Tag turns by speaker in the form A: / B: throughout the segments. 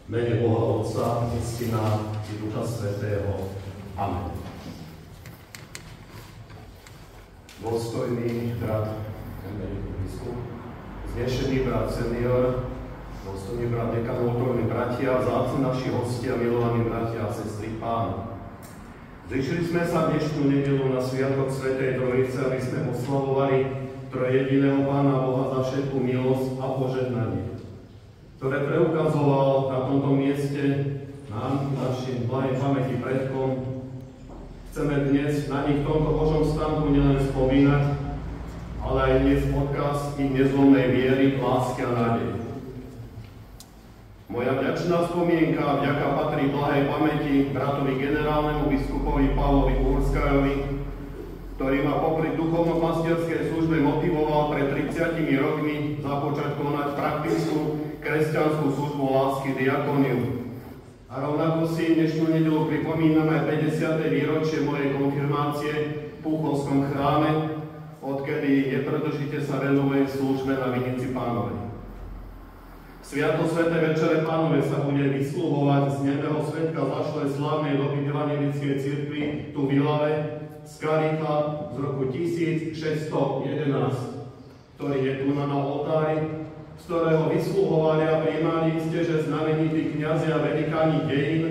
A: mene Boha Otca i Syna i Ducha Svätého. Amen. Dôstojný brat emeritný biskup, znešený brat senior, dôstojný brat dekan, vnútorní bratia, vzácni naši hostia, milovaní bratia a sestry Pána. Zišli sme sa dnešnú nedeľu na Sviatok Svätej Trojice, aby sme oslavovali trojjediného Pána Boha za všetku milosť a požehnanie, ktoré preukazoval na tomto mieste nám, našim blahej pamäti predkom. Chceme dnes na nich v tomto Božom stánku nielen spomínať, ale aj dnes odkaz ich nezlomnej viery, lásky a nádeje. Moja vďačná spomienka a vďaka patrí blahej pamäti bratovi generálnemu biskupovi Pavlovi Kurskajovi, ktorý ma popri duchovno-pastierskej službe motivoval pred 30 rokmi započať konať praktickú kresťanskú službu lásky diakoniu. A rovnako si dnešnú nedeľu pripomíname 50. výročie mojej konfirmácie v Púchovskom chráme, odkedy nepretržite sa venujem službe na Vinici Pánovej. Sviato Svätej Večere Pánovej sa bude vysluhovať z nebého svedka zašlej slávnej doby evanjelickej cirkvi tu v Ilave z Karicha z roku 1611, ktorý je tu na oltári, z ktorého vysluhovali a prijímali iste, že znamenití kňazi a velikáni dejín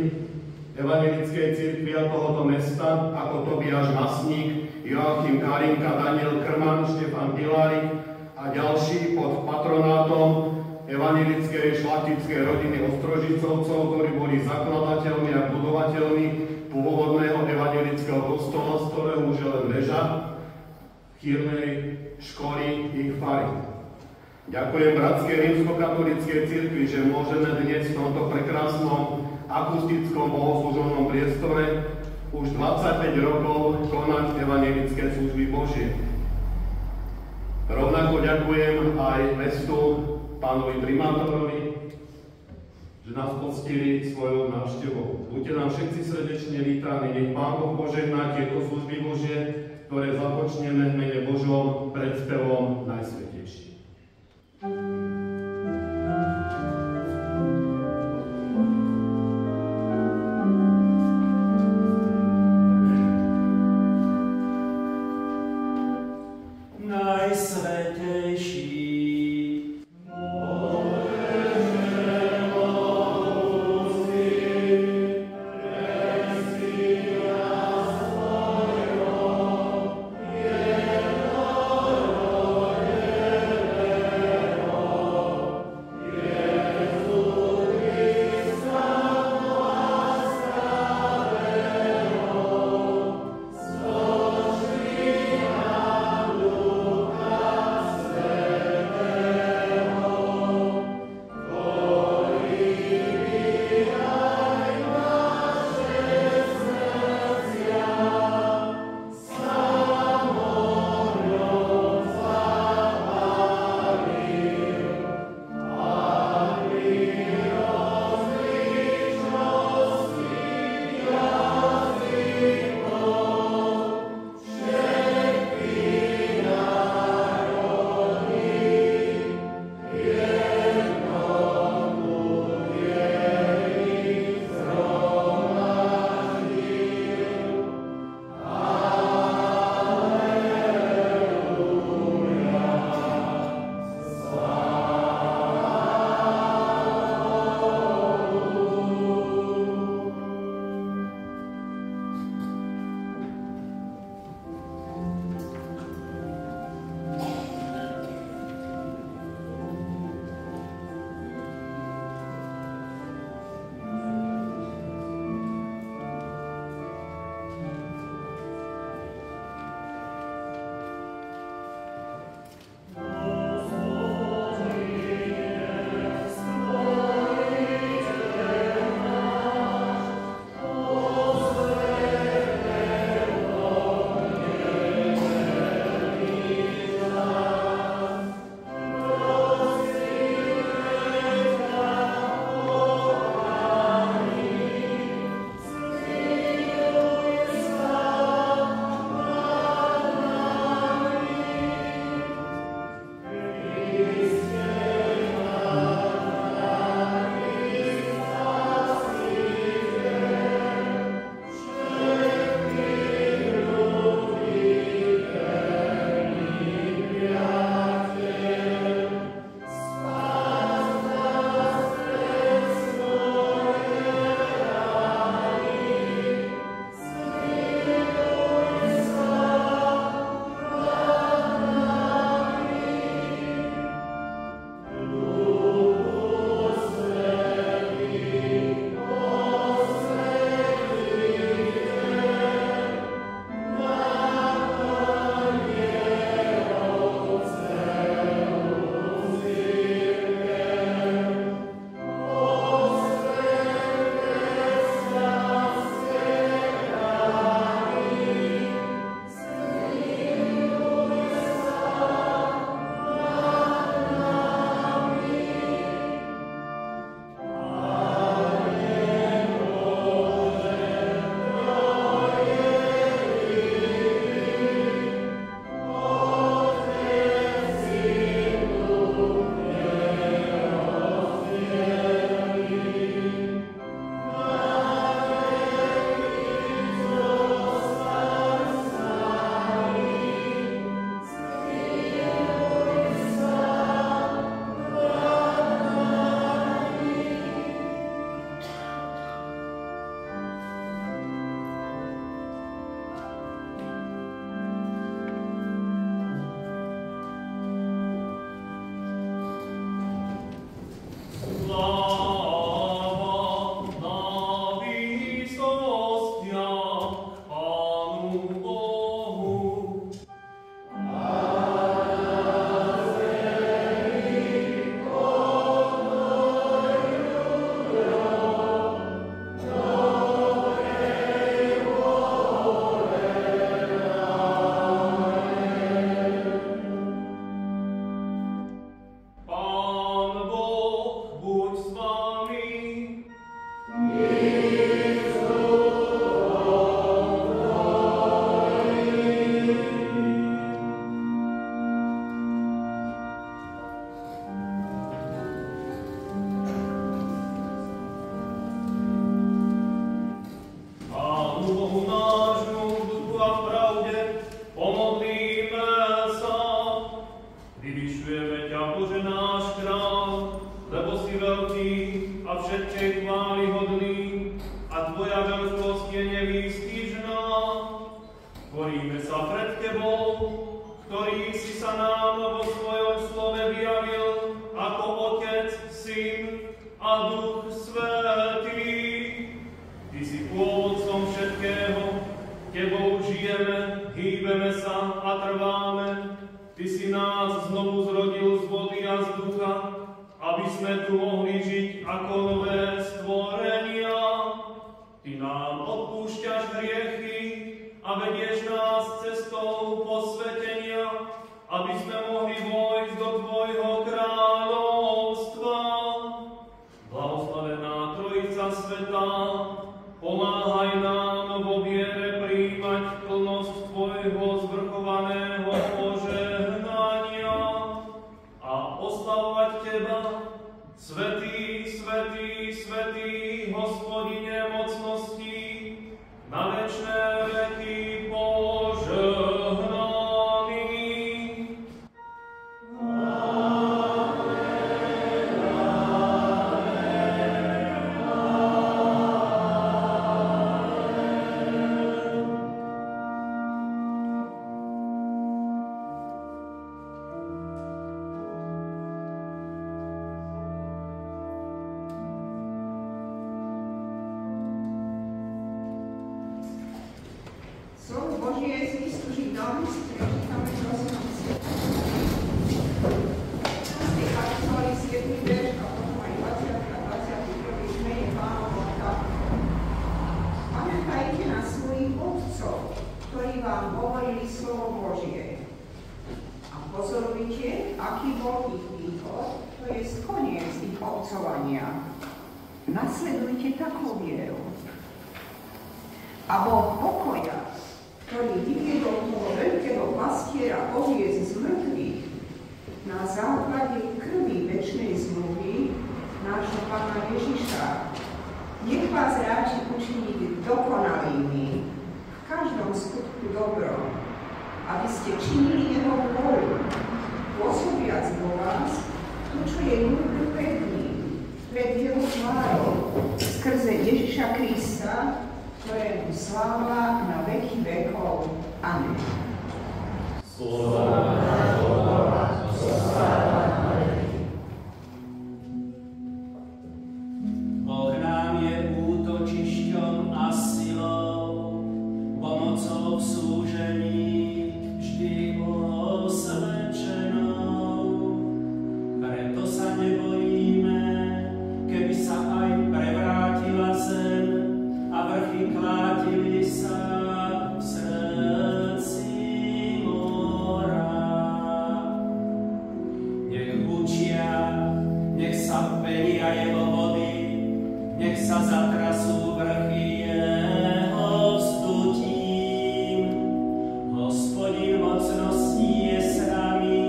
A: evanjelickej cirkvi a tohoto mesta, ako Tobiáš Masník, Joachim Karinka, Daniel Krman, Štefan Pilárik a ďalší pod patronátom evanjelickej šlachtickej rodiny Ostrožicovcov, ktorí boli zakladateľmi a budovateľmi pôvodného evanjelického kostola, z ktorého už je len väža chýrnej školy ich fary. Ďakujem bratskej rímskokatolíckej cirkvi, že môžeme dnes v tomto prekrásnom akustickom bohoslužobnom priestore už 25 rokov konať evanjelické služby Božie. Rovnako ďakujem aj mestu, pánovi primátorovi, že nás poctili svojou návštevou. Buďte nám všetci srdečne vítaní, nech Pán Boh požehná tieto služby Božie, ktoré započneme v mene Božom pred spevom Najsvätejší.
B: Yeah. všetkej chvály hodný a Tvoja veľkosť je nevýstižná. Koríme sa pred Tebou, ktorý si sa nám vo svojom slove vyjavil ako Otec, Syn a Duch Svätý. Ty si pôvodcom všetkého, Tebou žijeme, hýbeme sa a trváme. Ty si nás znovu zrodil z vody a z ducha, aby sme tu mohli žiť ako nové stvorenia. Ty nám odpúšťaš hriechy a vedieš nás cestou posvetenia, aby sme mohli vojsť do Tvojho kráľovstva. Blahoslavená Trojica Svätá, pomáhaj nám vo viere prijímať plnosť Tvojho zvrchovaného požehnania a oslavovať Teba, Svätý, Svätý, Svätý, Hospodine mocností, na večné veky požehnaný.
C: Slovo Božie z listu Židom si prečítame prosím si. 15. kapitoly 7. verš a potom aj 20. a 21. zmene Pánovo takto. Pamätajte na svojich otcov, ktorí vám hovorili slovo Božie. A pozorujte, aký bol ich východ, to je koniec ich obcovania. Nasledujte takou vierou. A Boh pokoja, ktorý vyviedol toho veľkého pastiera oviec z mŕtvych na základe krvi večnej zmluvy nášho Pána Ježiša, nech vás ráči učiniť dokonalými v každom skutku dobrom, aby ste činili jeho vôľu, pôsobiac vo vás to, čo je ľúbe pred ním, pred jeho tvárou, skrze Ježiša Krista, ktorému sláva na veky vekov. Amen.
D: Boh nám je útočišťom a silou, pomocou v súžení vždy osvedčenou. Preto sa nebojíme, keby sa aj prevrátila zem a vrchy klátili sa v srdci mora. Nech hučia, nech sa penia jeho vody, nech sa zatrasú vrchy jeho vzdutím. Hospodin mocností je s nami,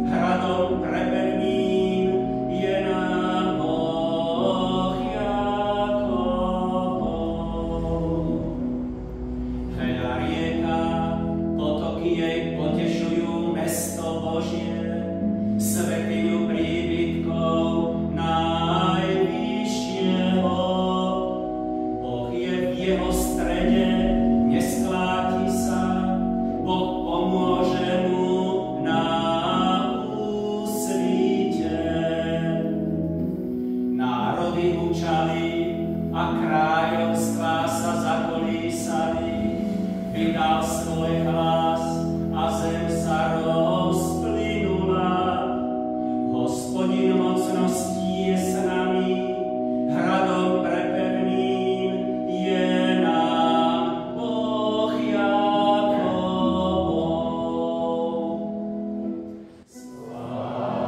D: hradom prepevným je nám Boh Jakobov. Hľa rieka, potoky jej potešujú mesto Božie, svätyňu príbytkov najvyššieho. Boh je v jeho strede, neskláti sa, Boh pomôže mu na úsvite. Národy hučali a kráľovstvá sa zakolísali, vydal svoj hlas a zem sa rozplynula. Hospodin mocností je s nami, hradom prepevným je nám Boh Jakobov. Sláva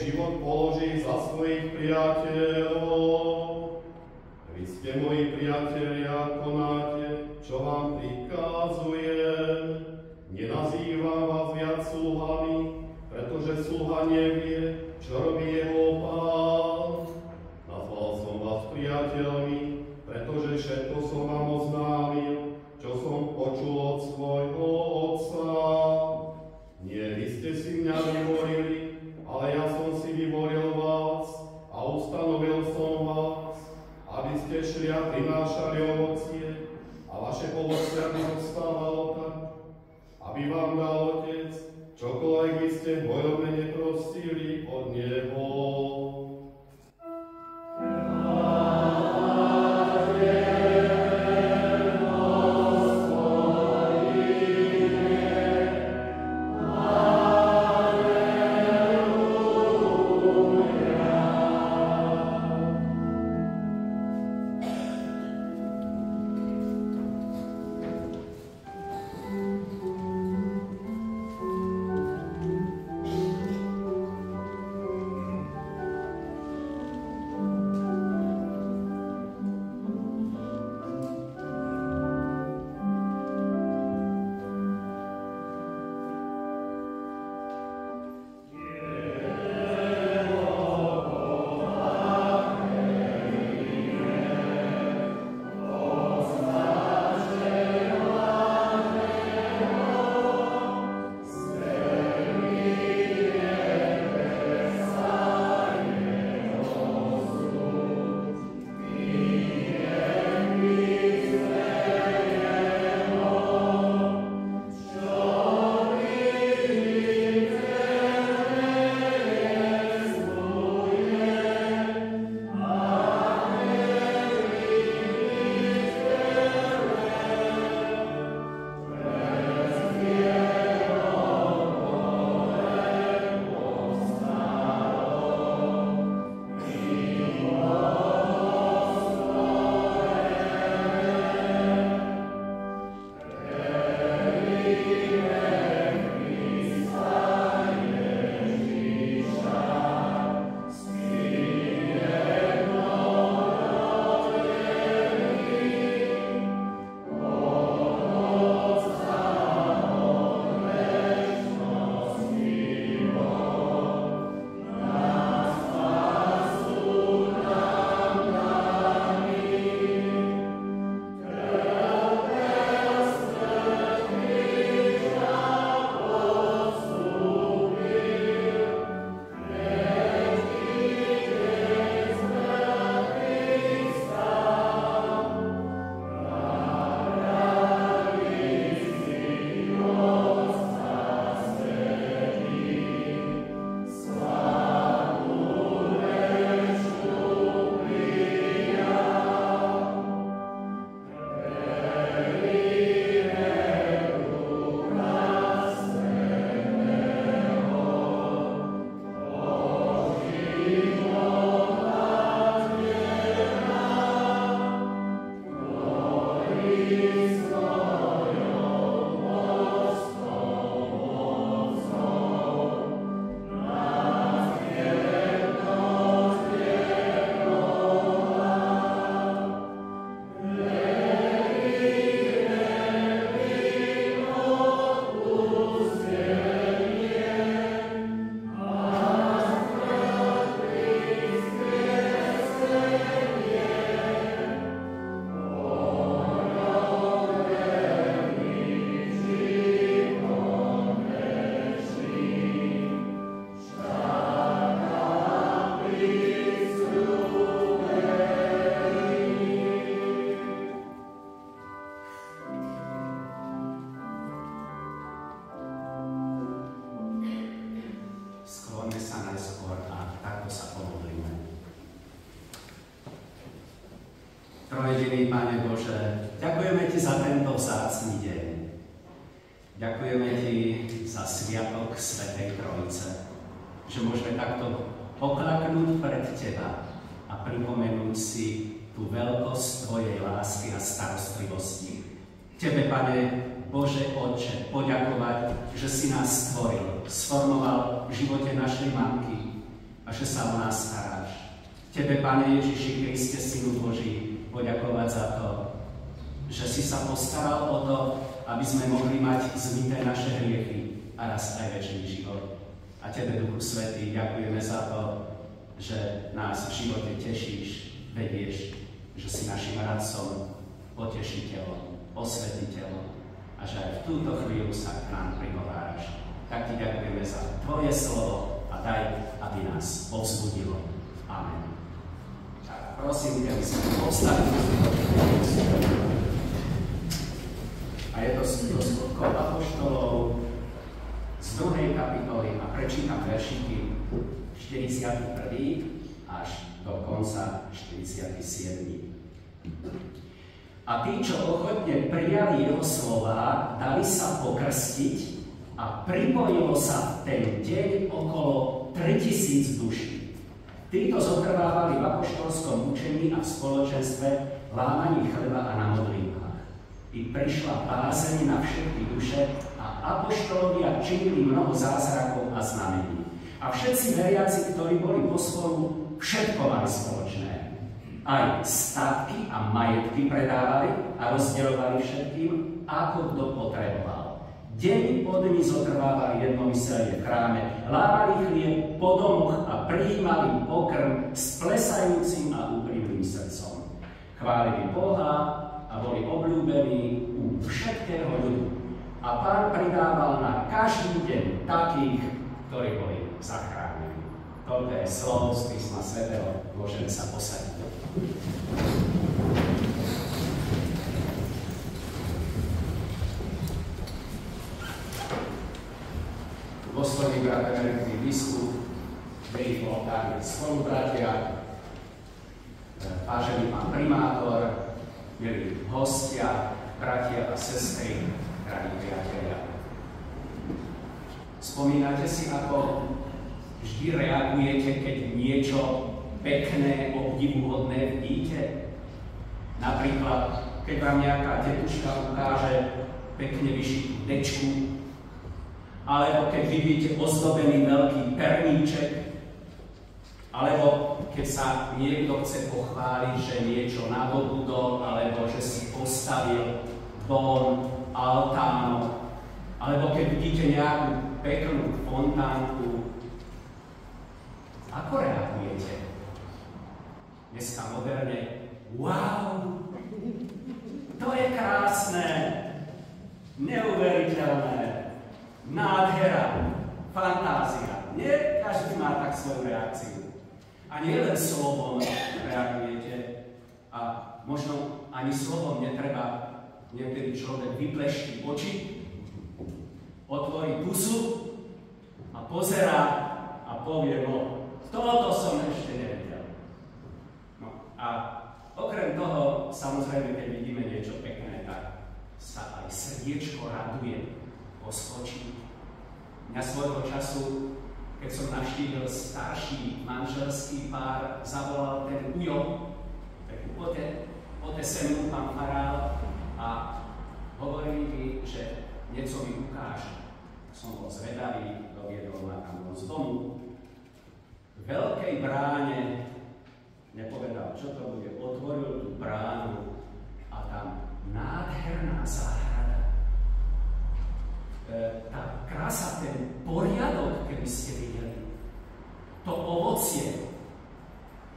A: život položí za svojich priateľov. Vy ste moji priatelia, konáte, čo vám prikazujem. Nenazývam vás viac sluhami, pretože sluha nevie, čo robí jeho pán. Nazval som vás priateľmi, pretože všetko som vám oznámil, čo som počul od svojho Otca. Nie, vy ste si mňa vyvolili, ale ja som si vyvolil vás a ustanovil som vás, aby ste šli a prinášali ovocie a vaše ovocie, aby zostávalo tak, aby vám dal Otec, čokoľvek by ste v mojom mene prosili od Neho.
D: Trojediný Pane Bože, ďakujeme Ti za tento vzácny deň. Ďakujeme Ti za sviatok Svätej Trojice, že môžeme takto poklaknúť pred Teba a pripomenúť si tú veľkosť Tvojej lásky a starostlivosti. Tebe, Pane Bože Otče, poďakovať, že si nás stvoril, sformoval v živote našej matky, že sa o nás staráš. Tebe, Pane Ježiši Kriste, Synu Boží, poďakovať za to, že si sa postaral o to, aby sme mohli mať zmyté naše hriechy a raz aj večný život. A Tebe, Duchu Svätý, ďakujeme za to, že nás v živote tešíš, vedieš, že si našim radcom, potešiteľom, osvetiteľom a že aj v túto chvíľu sa k nám prihováraš. Tak Ti ďakujeme za Tvoje slovo a daj, aby nás povzbudilo. Amen. Tak prosím, aby sme povstali. A je to z Skutkov apoštolov z 2. kapitoly a prečítam veršiky 41. až do konca 47. A tí, čo ochotne prijali jeho slová, dali sa pokrstiť a pripojilo sa v ten deň okolo 3000 duší. Títo zotrvávali v apoštolskom učení a v spoločenstve, lámaní chleba a na modlitbách. I prišla bázeň na všetky duše a apoštolovia činili mnoho zázrakov a znamení. A všetci veriaci, ktorí boli pospolu, všetko mali spoločné. Aj statky a majetky predávali a rozdeľovali všetkým, ako kto potreboval. Deň po dni zotrvávali jednomyselne v chráme, lámali chlieb po domoch a prijímali pokrm s plesajúcim a úprimným srdcom. Chválili Boha a boli obľúbení u všetkého ľudu. A Pán pridával na každý deň takých, ktorí boli zachránení. Toľko je slovo z písma svätého. Môžeme sa posadiť. Dôstojný brat emeritný biskup, milí oltárni spolubratia, vážený pán primátor, milí hostia, bratia a sestry, drahí priatelia. Spomínate si, ako vždy reagujete, keď niečo pekné, obdivuhodné vidíte? Napríklad, keď vám nejaká tetuška ukáže pekne vyšitú dečku, alebo keď vidíte ozdobený veľký perníček, alebo keď sa niekto chce pochváliť, že niečo nadobudol, alebo že si postavil dom, altánok, alebo keď vidíte nejakú peknú fontánku, ako reagujete? Dneska moderne, wow, to je krásne, neuveriteľné, nádhera, fantázia. Nie každý má tak svoju reakciu. A nie len slovom reagujete, a možno ani slovom netreba niekedy človek vyplešti oči, otvorí pusu a pozerá a povie, no, toto som ešte nevidel. No a okrem toho, samozrejme, keď vidíme niečo pekné, tak sa aj srdiečko raduje, poskočí. Mňa svojho času, keď som navštívil starší manželský pár, zavolal ten ujo, taký poďte sem mu pán farál, a hovorili mi, že niečo mi ukáže. Som bol zvedavý, doviedol ma tam z domu. V veľkej bráne, nepovedal, čo to bude, otvoril tú bránu a tam nádherná záhrada. Tá krása, ten poriadok, keby ste videli, to ovocie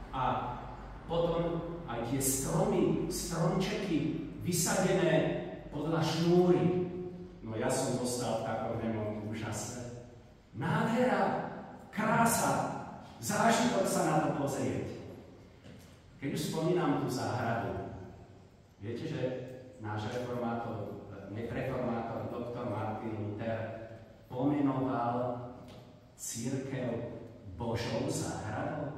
D: a potom aj tie stromy, stromčeky vysadené podľa šnúry. No ja som zostal v takom nemom úžase. Nádhera, krása, zážitok sa na to pozrieť. Keď už spomínam tú záhradu, viete, že náš reformátor doktor Martin Luther pomenoval cirkev Božou záhradou?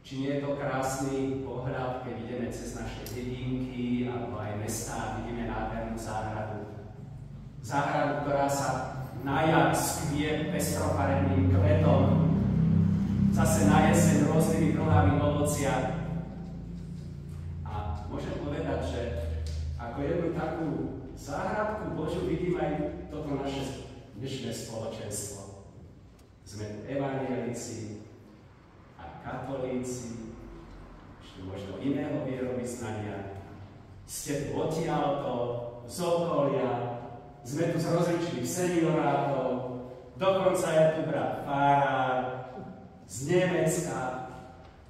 D: Či nie je to krásny pohľad, keď ideme cez naše dedinky alebo aj mestá, vidíme nádhernú záhradu. Záhradu, ktorá sa na jar skvie pestrofarebným kvetom, zase na jeseň rôznymi druhami ovocia. A môžem povedať, že ako jednu takú záhradku Božiu vidím aj toto naše dnešné spoločenstvo. Sme tu evanjelici a katolíci, ešte možno iného vierovyznania. Ste tu odtiaľto, z okolia, sme tu z rozličných seniorátov, dokonca je tu brat farár z Nemecka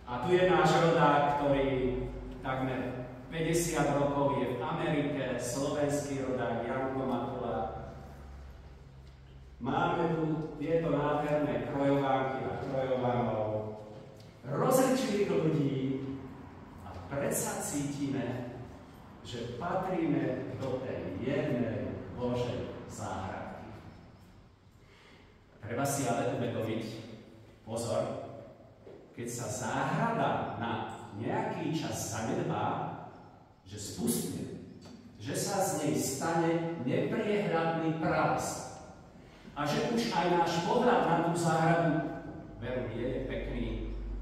D: a tu je náš rodák, ktorý takmer 50 rokov je v Amerike, slovenský rodák Janko Matula. Máme tu tieto nádherné krojovánky a krojovánov, rozličných ľudí a predsa cítime, že patríme do tej jednej Božej záhradky. Treba si ale uvedomiť, pozor, keď sa záhrada na nejaký čas zanedbá, že spustne, že sa z nej stane nepriehľadný pralas. A že už aj náš pohľad na tú záhradu veru nie je pekný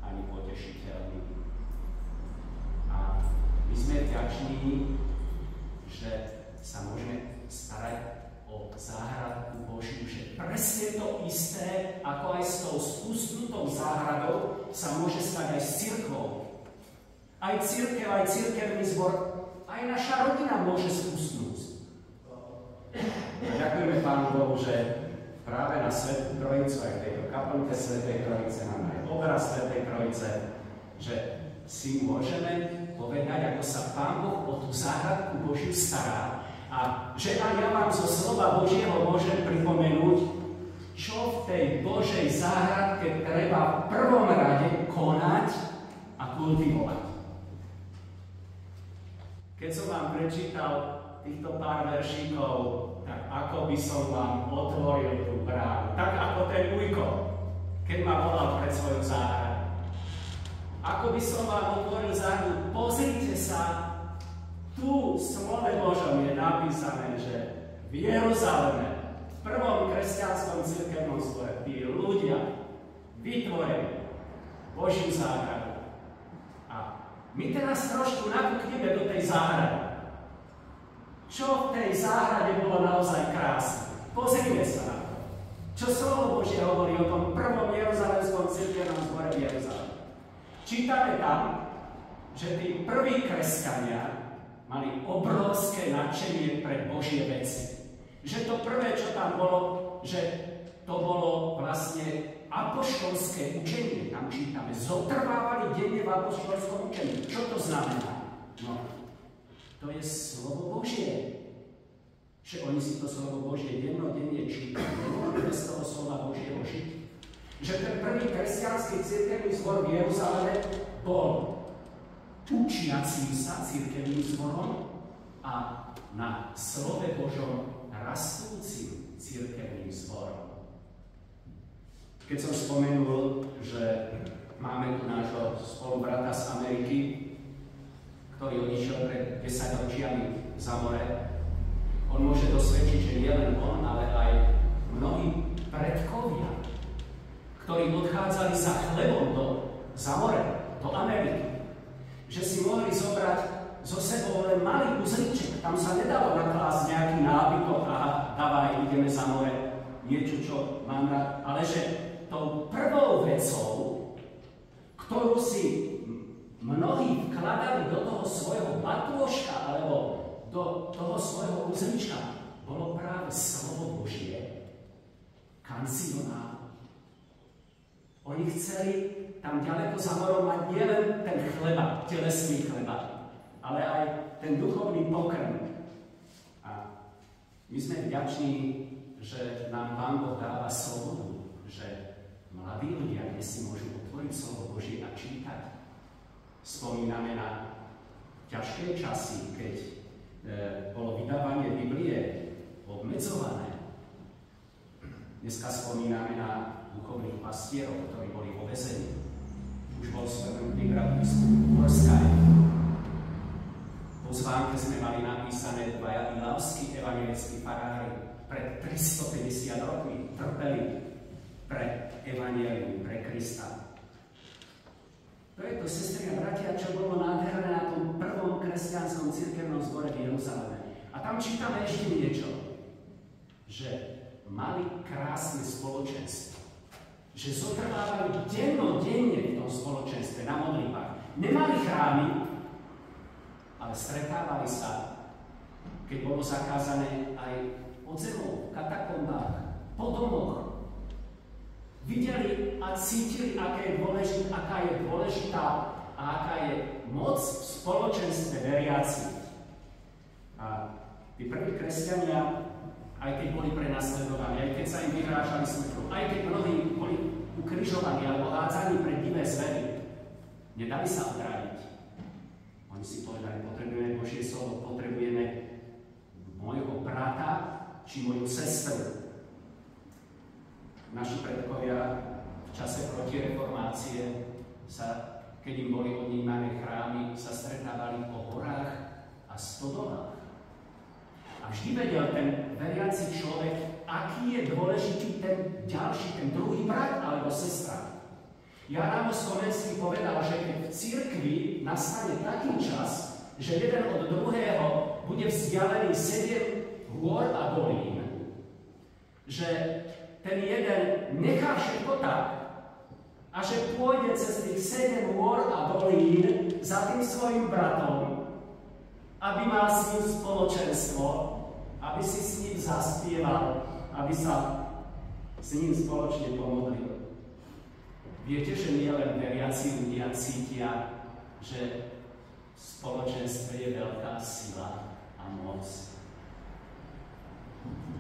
D: ani potešiteľný. A my sme vďační, že sa môžeme starať o záhradku Božiu, že presne to isté, ako aj s tou spustnutou záhradou, sa môže stať aj s cirkvou. Aj cirkev, aj cirkevný zbor, aj naša rodina môže spustnúť. Ďakujeme Pánu Bohu, že práve na Svätú Trojicu, aj v tejto kaplnke Svätej Trojice, máme aj obraz Svätej Trojice, že si môžeme povedať, ako sa Pán Boh o tú záhradku Božiu stará a že aj ja vám zo slova Božieho môžem pripomenúť, čo v tej Božej záhradke treba v prvom rade konať a kultivovať. Keď som vám prečítal týchto pár veršíkov, tak ako by som vám otvoril tú bránu. Tak ako ten ujko, keď ma volal pred svoju záhradu. Ako by som vám otvoril záhradu, pozrite sa, tu v slove Božom je napísané, že v Jeruzaleme, v prvom kresťanskom cirkevnom zbore, tí ľudia vytvorili Božiu záhradu. My teraz trošku nakúkneme do tej záhrady. Čo v tej záhrade bolo naozaj krásne? Pozrime sa na to. Čo slovo Božie hovorí o tom prvom jeruzalemskom cirkevnom zbore v Jeruzaleme. Čítame tam, že tí prví kresťania mali obrovské nadšenie pre Božie veci. Že to prvé, čo tam bolo, že to bolo vlastne apoštolské učenie. Tam čítame, zotrvávali denne v apoštolskom učení. Čo to znamená? No, to je slovo Božie. Že oni si to slovo Božie dennodenne čítali. Nemohli bez toho slova Božieho žiť. Že ten prvý kresťanský cirkevný zbor v Jeruzaleme bol učiacím sa cirkevným zborom a na slove Božom rastúcim cirkevným zborom. Keď som spomenul, že máme tu nášho spolubrata z Ameriky, ktorý odišiel pred 10 ročiami za more, on môže dosvedčiť, že nielen on, ale aj mnohí predkovia, ktorí odchádzali za chlebom za more, do Ameriky, že si mohli zobrať zo sebou len malý uzlíček. Tam sa nedalo naklásť nejaký nábytok a dávaj, ideme za more, niečo, čo mám rád, ale že tou prvou vecou, ktorú si mnohí vkladali do toho svojho batôžka alebo do toho svojho uzlička, bolo práve slovo Božie, kancionál. Oni chceli tam ďaleko za morom mať nielen ten chleba, telesný chleba, ale aj ten duchovný pokrm. A my sme vďační, že nám Pán Boh dáva slobodu, že mladí ľudia dnes si môžu otvoriť slovo Božie a čítať. Spomíname na ťažké časy, keď bolo vydávanie Biblie obmedzované. Dneska spomíname na duchovných pastierov, ktorí boli vo väzení. Už bol spomenutý brat biskup Horskaj. Po zvánke sme mali napísané dvaja ilavskí evangelickí farári pred 350 rokmi trpeli pre evanjelium, pre Krista. To je to, sestry a bratia, čo bolo nádherné na tom prvom kresťanskom cirkevnom zbore v Jeruzaleme. A tam čítame ešte niečo, že mali krásne spoločenstvo. že zotrvávali dennodenne v tom spoločenstve na modlitbách. Nemali chrámy, ale stretávali sa, keď bolo zakázané aj pod zemou, v katakombách, po domoch. Videli a cítili, aká je dôležitá a aká je moc v spoločenstve veriacich. A tí prví kresťania, aj keď boli prenasledovaní, aj keď sa im vyhrážali smrťou, aj keď mnohí boli ukrižovaní alebo hádzaní pre divé zvery, nedali sa odrádiť. Oni si povedali, potrebujeme Božie slovo, potrebujeme môjho brata či moju sestru. Naši predkovia v čase protireformácie keď im boli odnímané chrámy, sa stretávali po horách a stodolách. A vždy vedel ten veriaci človek, aký je dôležitý ten ďalší, ten druhý brat alebo sestra. Ján Amos Komenský povedal, že keď v cirkvi nastane taký čas, že jeden od druhého bude vzdialený 7 hôr a dolín, že ten jeden nechá všetko tak a že pôjde cez tých 7 hôr a dolín za tým svojim bratom, aby mal s ním spoločenstvo, aby si s ním zaspieval, aby sa s ním spoločne pomodlil. Viete, že nie len veriaci ľudia cítia, že v spoločenstve je veľká sila a moc.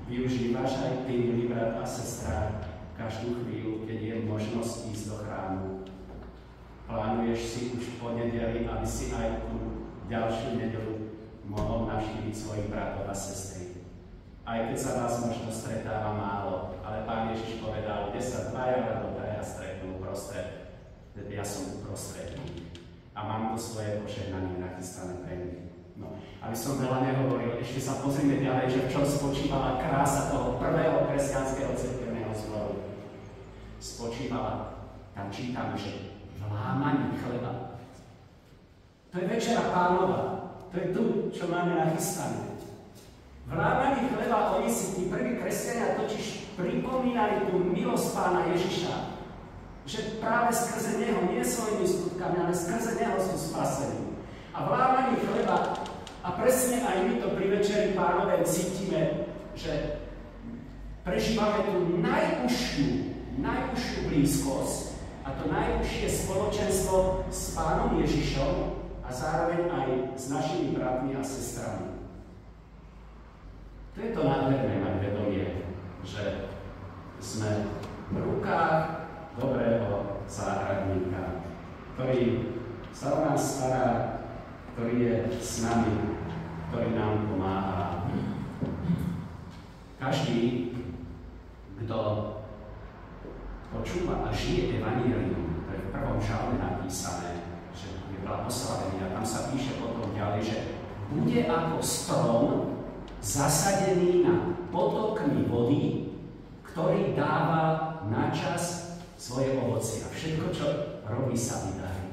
D: Využívaš aj ty, milý brat a sestra, každú chvíľu, keď je možnosť ísť do chrámu. Plánuješ si už v ponedeli, aby si aj tú ďalšiu nedeľu mohol navštíviť svojich bratov a sestry. Aj keď sa vás možno stretáva málo, ale Pán Ježiš povedal, kde sa dvaja alebo traja stretnú uprostred, ja som uprostred a mám to svoje požehnanie nachystané pre nich. No, aby som veľa nehovoril, ešte sa pozrime ďalej, že v čom spočívala krása toho prvého kresťanského cirkevného zboru. Spočívala, tam čítame, že v lámaní chleba. To je Večera Pánova, to je tu, čo máme nachystané. V lámaní chleba oni si, tí prví kresťania, totiž pripomínali tú milosť Pána Ježiša, že práve skrze Neho, nie svojimi skutkami, ale skrze Neho sú spasení. A v lámaní chleba, a presne aj my to pri Večeri Pánovej cítime, že prežívame tú najúžšiu blízkosť a to najúžšie spoločenstvo s Pánom Ježišom a zároveň aj s našimi bratmi a sestrami. To je to nádherné mať vedomie, že sme v rukách dobrého záhradníka, ktorý sa o nás stará, ktorý je s nami, ktorý nám pomáha. Každý, kto počúva a žije evanjelium, to je v prvom žalme napísané, že je blahoslavený a tam sa píše potom ďalej, že bude ako strom zasadený na potokmi vody, ktorý dáva na čas svoje ovocie. A všetko, čo robí, sa vydarí.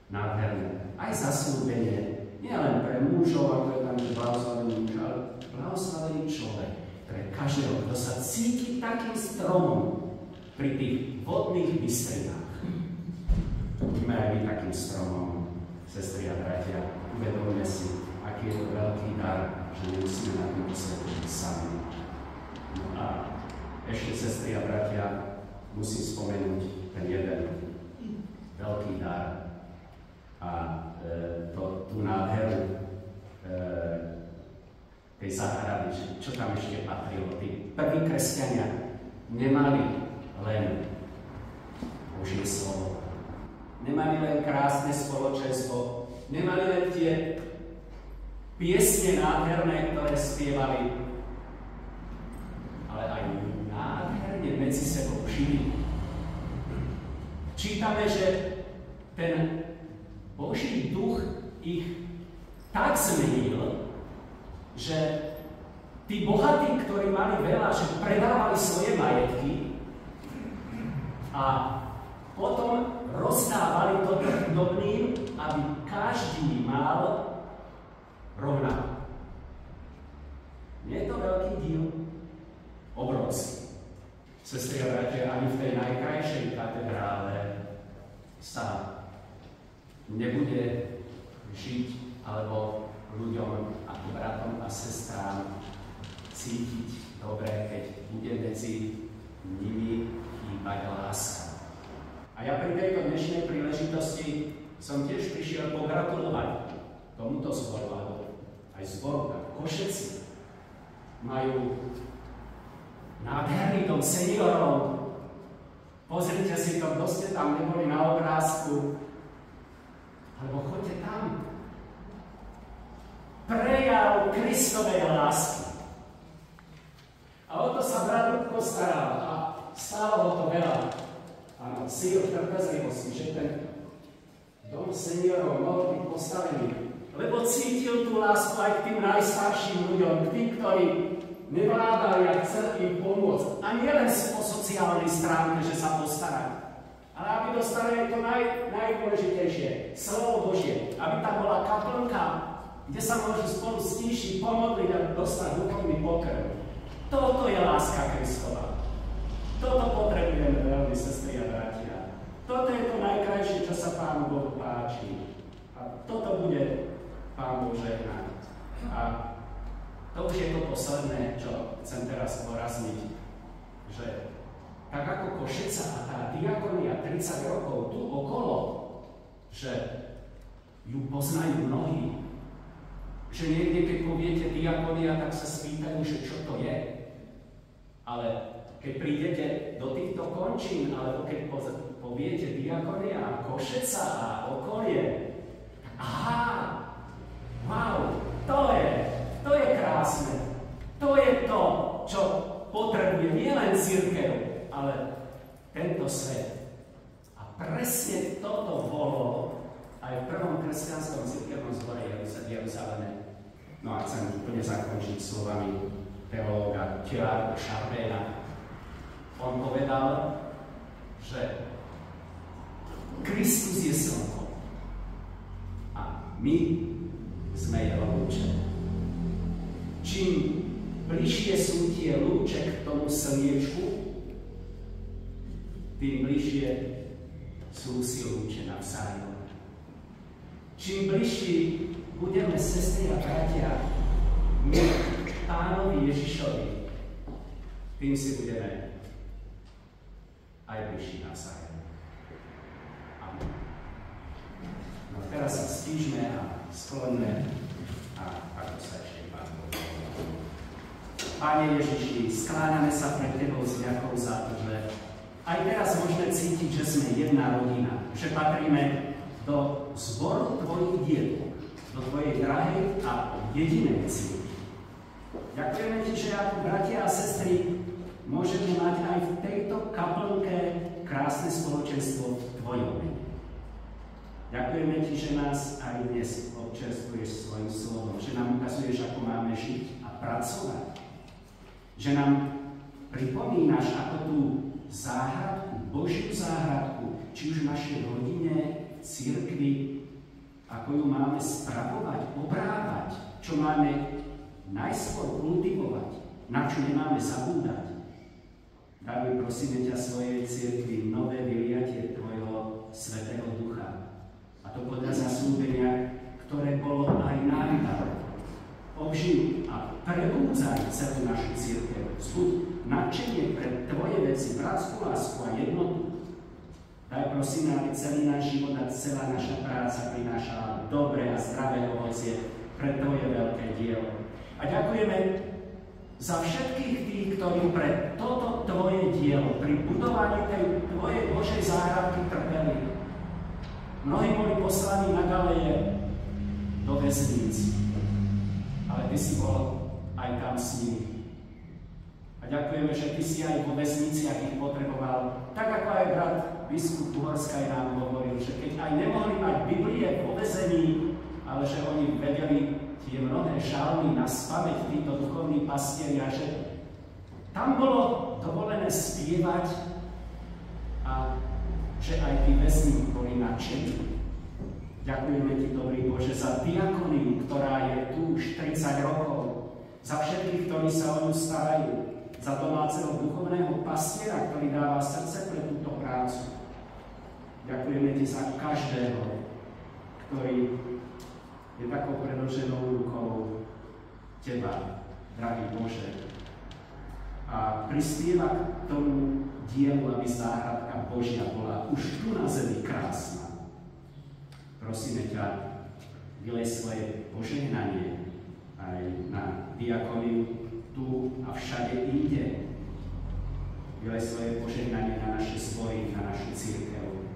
D: Nádherné. Aj zasľúbenie, nie len pre mužov, ako je tam blahoslavený muž, ale blahoslavený človek. Pre každého, kto sa cíti takým stromom pri tých vodných bystrinách. Buďme aj my takým stromom, sestry a bratia. Uvedomme si, aký je to veľký dar, že nemusíme na tomto svete byť sami. No a ešte, sestry a bratia, musím spomenúť ten jeden veľký dar a tú nádheru tej záhrady, čo tam ešte patrilo. Tí prví kresťania nemali len Božie slovo, nemali len krásne spoločenstvo, nemali len tie piesne nádherné, ktoré spievali, ale aj nádherne medzi sebou žili. Čítame, že ten Boží duch ich tak zmenil, že tí bohatí, ktorí mali veľa, že predávali svoje majetky a potom rozdávali to chudobným, aby každý mal rovnako. Nie je to veľký diel? Obrovský. Sestri a bratia, ani v tej najkrajšej katedrále sa nebude žiť alebo ľuďom ako bratom a sestrám cítiť dobre, keď bude medzi nimi chýbať láska. A ja pri tejto dnešnej príležitosti som tiež prišiel pogratulovať tomuto zboru, aj zboru Košeci. Majú nádherný dom seniorov. Pozrite si to, kto ste tam neboli na obrázku. Alebo choďte tam. Prejav Kristovej lásky. A o to sa brat Ľudko staral a stálo to veľa. Áno, síl trpezlivosti, že ten dom seniorov mohol byť postavený. Lebo cítil tú lásku aj k tým najstarším ľuďom, k tým, ktorí nevládali a chceli im pomôcť. A nie len po sociálnej stránke, že sa postarať. Ale aby dostali to najdôležitejšie, slovo Božie. Aby tam bola kaplnka, kde sa môžu spolu stíšiť, pomodliť a dostať duchovný pokrm. Toto je láska Kristova. Toto potrebujeme veľmi, sestry a bratia. Toto je to najkrajšie, čo sa Pánu Bohu páči. A toto bude Pán Boh žehnať. A to už je to posledné, čo chcem teraz porazniť, že tak ako Košeca a tá diakonia 30 rokov tu okolo, že ju poznajú mnohí, že niekde, keď poviete diakonia, tak sa spýtajú, že čo to je. Ale keď prídete do týchto končín, alebo keď poviete diakonia, Košeca a okolie, aha, wow, to je krásne. To je to, čo potrebuje nielen cirkev, ale tento svet. A presne toto bolo aj v prvom kresťanskom cirkevnom zbore Jeruzaleme. No a chcem úplne zakončiť slovami teológa Teilhard de Chardina. On povedal, že Kristus je slnko a my sme jeho lúče. Čím bližšie sú tie lúče k tomu slniečku, tým bližšie sú si lúče navzájom. Čím bližší budeme, sestry a bratia, my Pánovi Ježišovi, tým si budeme aj bližší navzájom. Amen. No teraz sa stížme a skloňme a ako sa ešte Pán Boh. Pane Ježiši, skláňame sa pred Tebou s vďakou za to, že aj teraz môžeme cítiť, že sme jedna rodina, že patríme do zboru Tvojich diel, do Tvojej drahej a jedinej cirkvi. Ďakujeme Ti, že ako bratia a sestry môžeme mať aj v tejto kaplnke krásne spoločenstvo v Tvojom mene. Ďakujeme Ti, že nás aj dnes občerstvuješ svojim slovom, že nám ukazuješ, ako máme žiť a pracovať. Že nám pripomínaš, ako tú záhradku, Božiu záhradku, či už v našej rodine, cirkvi, ako ju máme spravovať, obrávať, čo máme najskôr kultivovať, na čo nemáme zabúdať. Daruj, prosíme ťa, svojej cirkvi nové vyliatie Tvojho Svätého Ducha. A to podľa zasľúbenia, ktoré bolo aj nám dané. Obživ a prebúdzaj celú našu cirkev. Zbuď nadšenie pre Tvoje veci, bratskú lásku a jednotu. Daj, prosím, aby celý náš život a celá naša práca prinášala dobré a zdravé ovocie pre Tvoje veľké dielo. A ďakujeme za všetkých tých, ktorí pre toto Tvoje dielo, pri budovaní tej Tvojej Božej záhradky trpeli. Mnohí boli poslaní na galeje do väzníc, ale Ty si bol aj tam s nimi. A ďakujeme, že Ty si aj vo väzniciach ich potreboval, tak ako aj brat biskup Uhorskaj nám hovoril, že keď aj nemohli mať Biblie vo väzení, ale že oni vedeli tie mnohé žalmy na spamäť, títo duchovní pastieri, a že tam bolo dovolené spievať a že aj tí väzni boli nadšení. Ďakujeme Ti, dobrý Bože, za diakoniu, ktorá je tu už 30 rokov, za všetkých, ktorí sa o ňu starajú, za domáceho duchovného pastiera, ktorý dáva srdce pre túto prácu. Ďakujeme Ti za každého, ktorý je takou predĺženou rukou Teba, drahý Bože. A prispieva k tomu dielu, aby záhradka Božia bola už tu na zemi krásna. Prosíme ťa, vylej svoje požehnanie aj na diakoniu tu a všade inde. Vylej svoje požehnanie na naše zbory, na našu cirkev,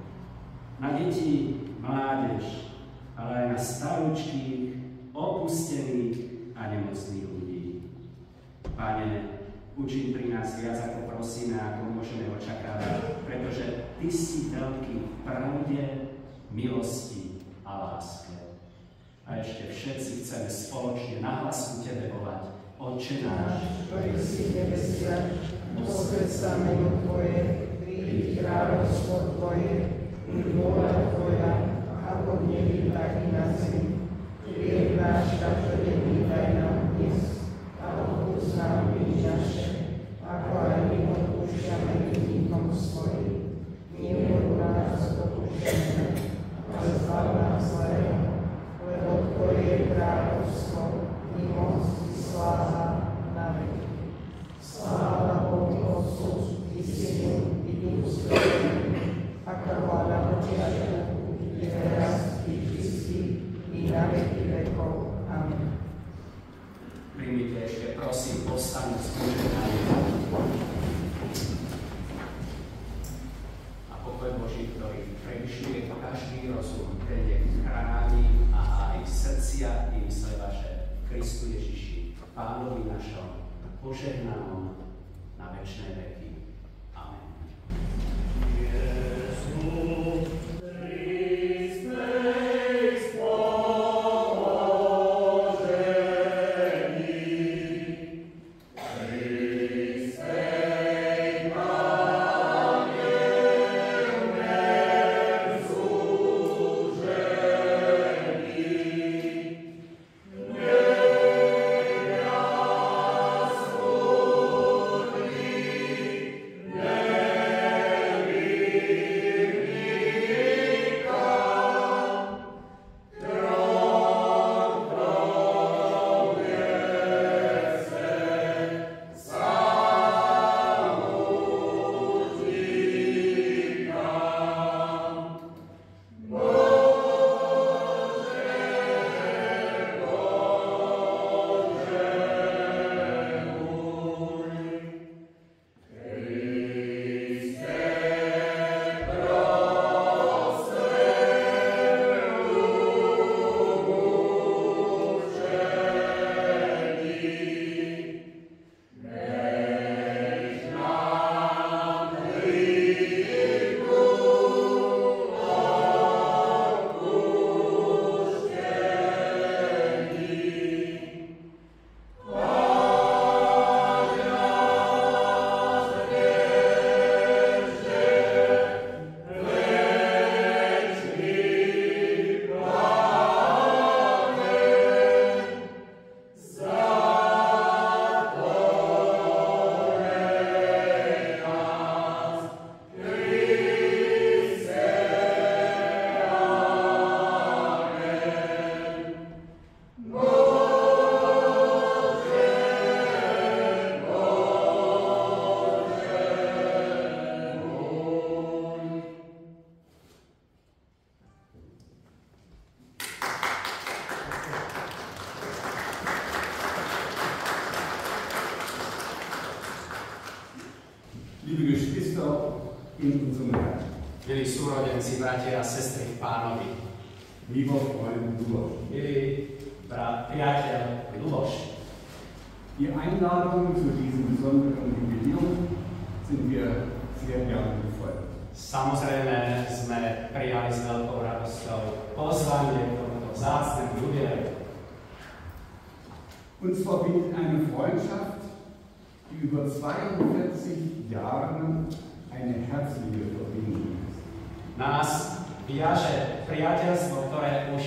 D: na deti, mládež, ale aj na starúčkých, opustených a nemocných ľudí. Pane, učím pri nás viac, ako prosíme, ako môžeme očakávať, pretože Ty si veľký v pravde, milosti a láske. A ešte všetci chceme spoločne nahlas u Tebe volať: Otče náš,
E: ktorý si v nebesiach, posväť sa meno Tvoje, príď kráľovstvo Tvoje, buď vôľa Tvoja, ako v nebi, tak i na zemi. Chlieb náš každodenný daj nám dnes, a odpusť nám viny naše, ako aj my odpúšťame vinníkom svojim. Neuvod nás do pokušenia, ale zbav nás zlého, lebo Tvoje je kráľovstvo, i moc, i sláva na veky. Sláva Bohu Otcu, i Synu, i Duchu Svätému, ako bola na počiatku, i teraz, i vždy, i na veky vekov. Amen.
D: Príjmite ešte, prosím, povstaňu z požehnania. A pokoj Boží, ktorý prevyšuje každý rozum, ten chráni a aj srdcia i mysle vaše Kristu Ježiši, Pánovi našom, požehnanom na večné veky. Amen.
F: Liebe Geschwister in unserem Herrn.
D: Milí súrodenci, bratia a sestry v Pánovi.
F: Lieber Freund Luboš.
D: Milý priateľ Luboš.
F: Die Einladung zu diesem besonderen Jubiläum sind wir sehr gerne gefolgt.
D: Samozrejme sme prijali s veľkou radosťou pozvanie k tomuto vzácnemu jubileu.
F: Uns verbindet eine Freundschaft, die über 42 Jahren eine herzliche Verbindung ist.
D: Nás viaže priateľstvo, ktoré už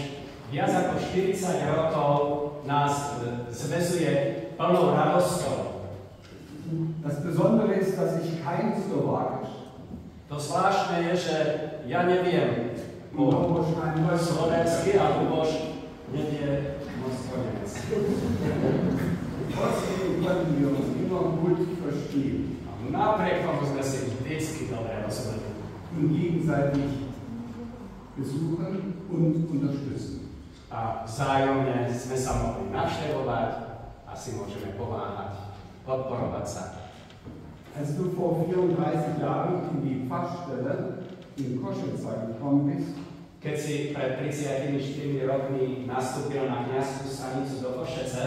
D: viac ako 40 rokov nás zväzuje plnou radosťou.
F: Das Besondere ist, dass ich kein Slowakisch
D: To zvláštne je, že ja neviem po slovensky a Luboš nevie moc po nemecky.
F: Trotzdem können wir uns immer gut verstehen
D: Napriek tomu sme si vždycky dobre rozumeli.
F: und gegenseitig besuchen und unterstützen.
D: A vzájomne sme sa mohli navštevovať a si môžeme pomáhať, podporovať sa.
F: Als du vor 34 Jahren in die Pfarrstelle in Košica gekommen bist,
D: Keď si pred 34 rokmi nastúpil na kňazskú stanicu do Košece,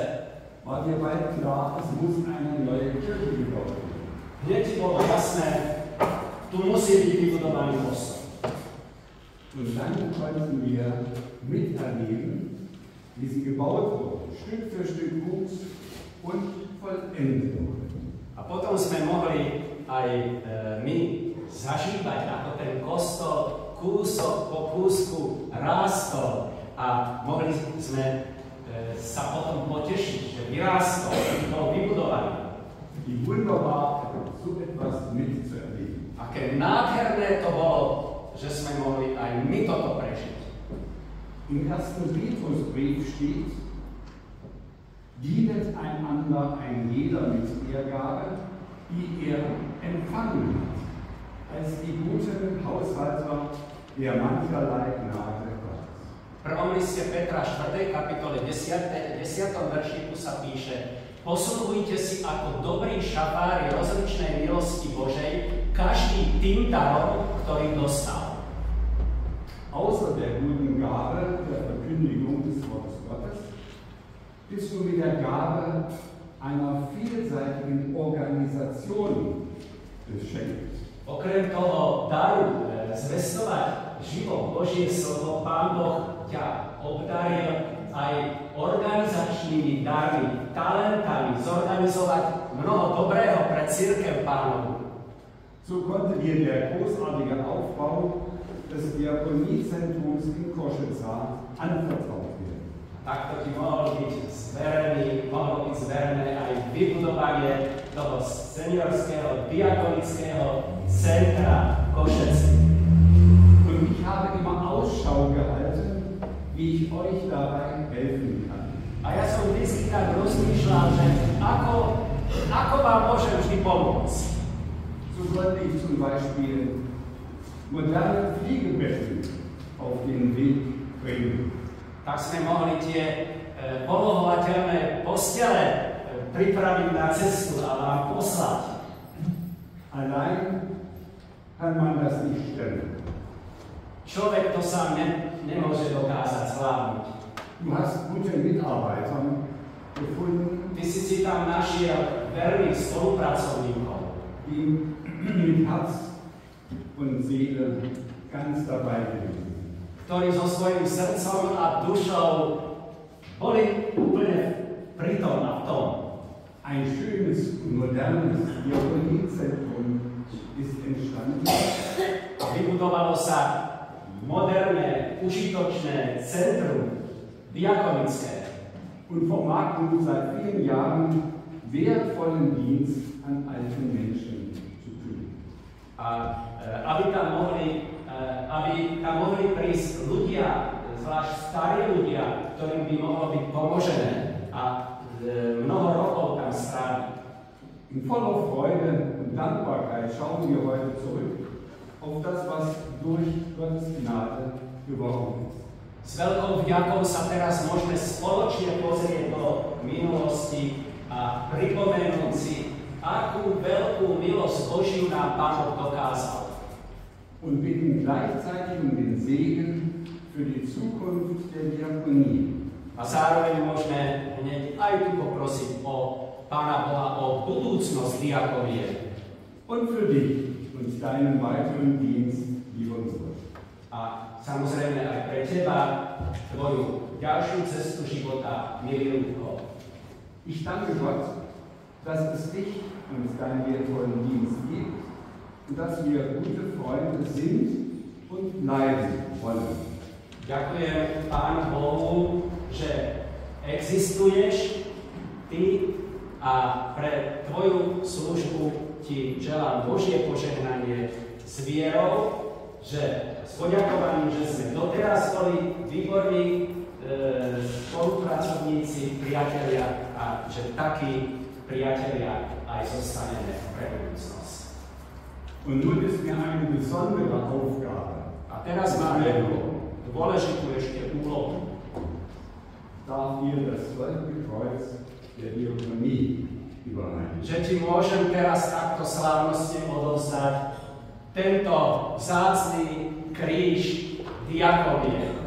F: war dir bald klar, es muss eine neue Kirche gebaut werden.
D: hneď ti bolo jasné, tu musí byť vybudovaný kostol.
F: Und dann konnten wir miterleben, wie sie gebaut wurde, Stück für Stück wuchs und vollendet wurde.
D: A potom sme mohli aj my zažívať, ako ten kostol kúsok po kúsku rástol a mohli sme sa potom potešiť, že vyrástol, bol vybudovaný.
F: Wie wunderbar, so etwas mitzuerleben.
D: Aké nádherné to bolo, že sme mohli aj my toto prežiť.
F: Im ersten Petrusbrief steht, dienet einander ein jeder mit der Gabe, die er empfangen hat, als die guten Haushalter der mancherlei Gnade Gottes.
D: V prvom liste Petra 4. kapitole 10. veršiku sa píše: Posluhujte si ako dobrí šafári rozličnej milosti Božej, každý tým darom, ktorý dostal.
F: Außer der guten Gabe der Verkündigung des Wortes Gottes bist du mit der Gabe einer vielseitigen Organisation beschenkt.
D: Okrem toho daru zvestovať život Božie slovo, Pán Boh ťa obdaril aj organizačnými darmi, talentami, zorganizovať mnoho dobrého pre cirkev Pánovu.
F: So konnte dir der großartige Aufbau des Diakoniezentrums in Košica anvertraut werden.
D: Takto ti mohlo byť zverené aj vybudovanie toho seniorského diakonického centra Košeci.
F: Und ich habe immer Ausschau gehalten, wie ich euch dabei helfen kann.
D: A ja som vždy tak rozmýšľal, že ako vám môžem vždy pomôcť.
F: So konnte ich zum Beispiel moderne Fliegebetten auf den Weg bringen.
D: Tak sme mohli tie polohovateľné postele pripraviť na cestu a vám poslať.
F: Allein kann man das nicht stemmen.
D: Človek to sám nemôže dokázať zvládnuť.
F: Du hast gute Mitarbeiter gefunden,
D: Ty si tam našiel verných spolupracovníkov,
F: die mit Herz und Seele ganz dabei gewesen sind.
D: ktorí so svojím srdcom a dušou boli úplne pri tom a v tom.
F: Ein schönes, modernes Diakoniezentrum ist entstanden.
D: Vybudovalo sa moderné, užitočné centrum diakonické.
F: Und vermag nun seit vielen Jahren wertvollen Dienst an alten Menschen zu tun.
D: Aby tam mohli prísť ľudia, zvlášť starí ľudia, ktorým by mohlo byť pomožené a mnoho rokov tam stráviť.
F: In voller Freude und Dankbarkeit schauen wir heute zurück auf das, was durch Gottes Gnade geworden ist.
D: S veľkou vďakou sa teraz môžeme spoločne pozrieť do minulosti a pripomenúť si, akú veľkú milosť Božiu nám Pán Boh dokázal.
F: Und bitten gleichzeitig um den Segen für die Zukunft der Diakonie.
D: A zároveň môžeme hneď aj tu poprosiť o Pána Boha o budúcnosť diakonie.
F: Und für dich und deinen weiteren Dienst, lieber Bruder.
D: A samozrejme aj pre teba, tvoju ďalšiu cestu života, milý Ľudko.
F: Ich danke Gott, dass es dich und deinen wertvollen Dienst gibt und dass wir gute Freunde sind und bleiben wollen.
D: Ďakujem Pánu Bohu, že existuješ ty a pre tvoju službu ti želám Božie požehnanie s vierou, že s poďakovaním, že sme doteraz boli výborní spolupracovníci, priatelia a že takí priatelia aj zostaneme pre budúcnosť.
F: Und nun ist mir eine besondere Aufgabe.
D: A teraz máme dôležitú ešte úlohu.
F: Darf ihr das goldene Kreuz der Diakonie überreichen?
D: Že ti môžem teraz takto slávnostne odovzdať tento vzácny kríž diakonie.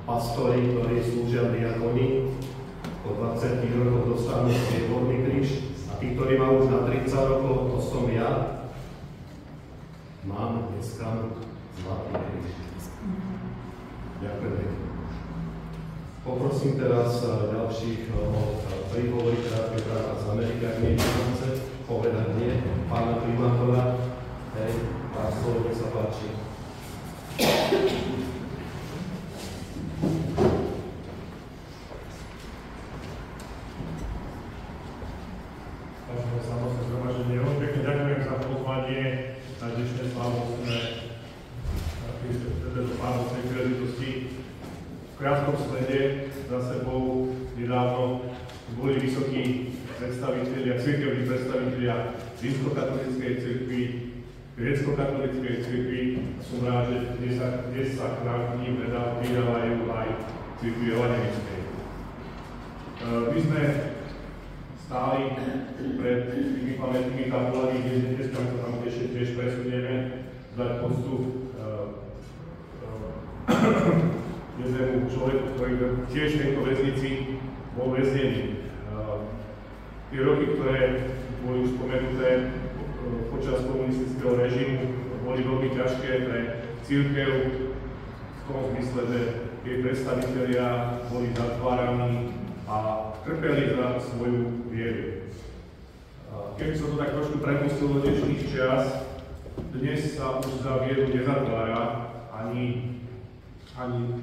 A: Pastori, ktorí slúžia v diakonii, po 20 rokoch dostanú strieborný kríž a tí, ktorí majú už na 30 rokov, to som ja, mám dneska zlatý kríž. Ďakujem. Poprosím teraz ďalších príhovorí krátke práva z Ameriky, ak nie chce povedať nie, pána primátora. Hej, pán slovo, nech sa páči.
G: V krátkom slede za sebou nedávno boli vysokí predstavitelia, cirkevní predstavitelia rímskokatolíckej cirkvi, grécko-katolíckej cirkvi. Som rád, že dnes sa k ním pridávajú aj cirkvi evangelickej. My sme stáli pred tými pamätnými tabulami, kde dneska sa tam tiež presunieme, dať postup jednému človeku, ktorý tiež v tejto väznici bol väznený. Tie roky, ktoré boli už spomenuté počas komunistického režimu, boli veľmi ťažké pre cirkev v tom zmysle, že jej predstavitelia boli zatváraní a trpeli za svoju vieru. Keby som to tak trošku prepustil do dnešných čias, dnes sa už za vieru nezatvára, ani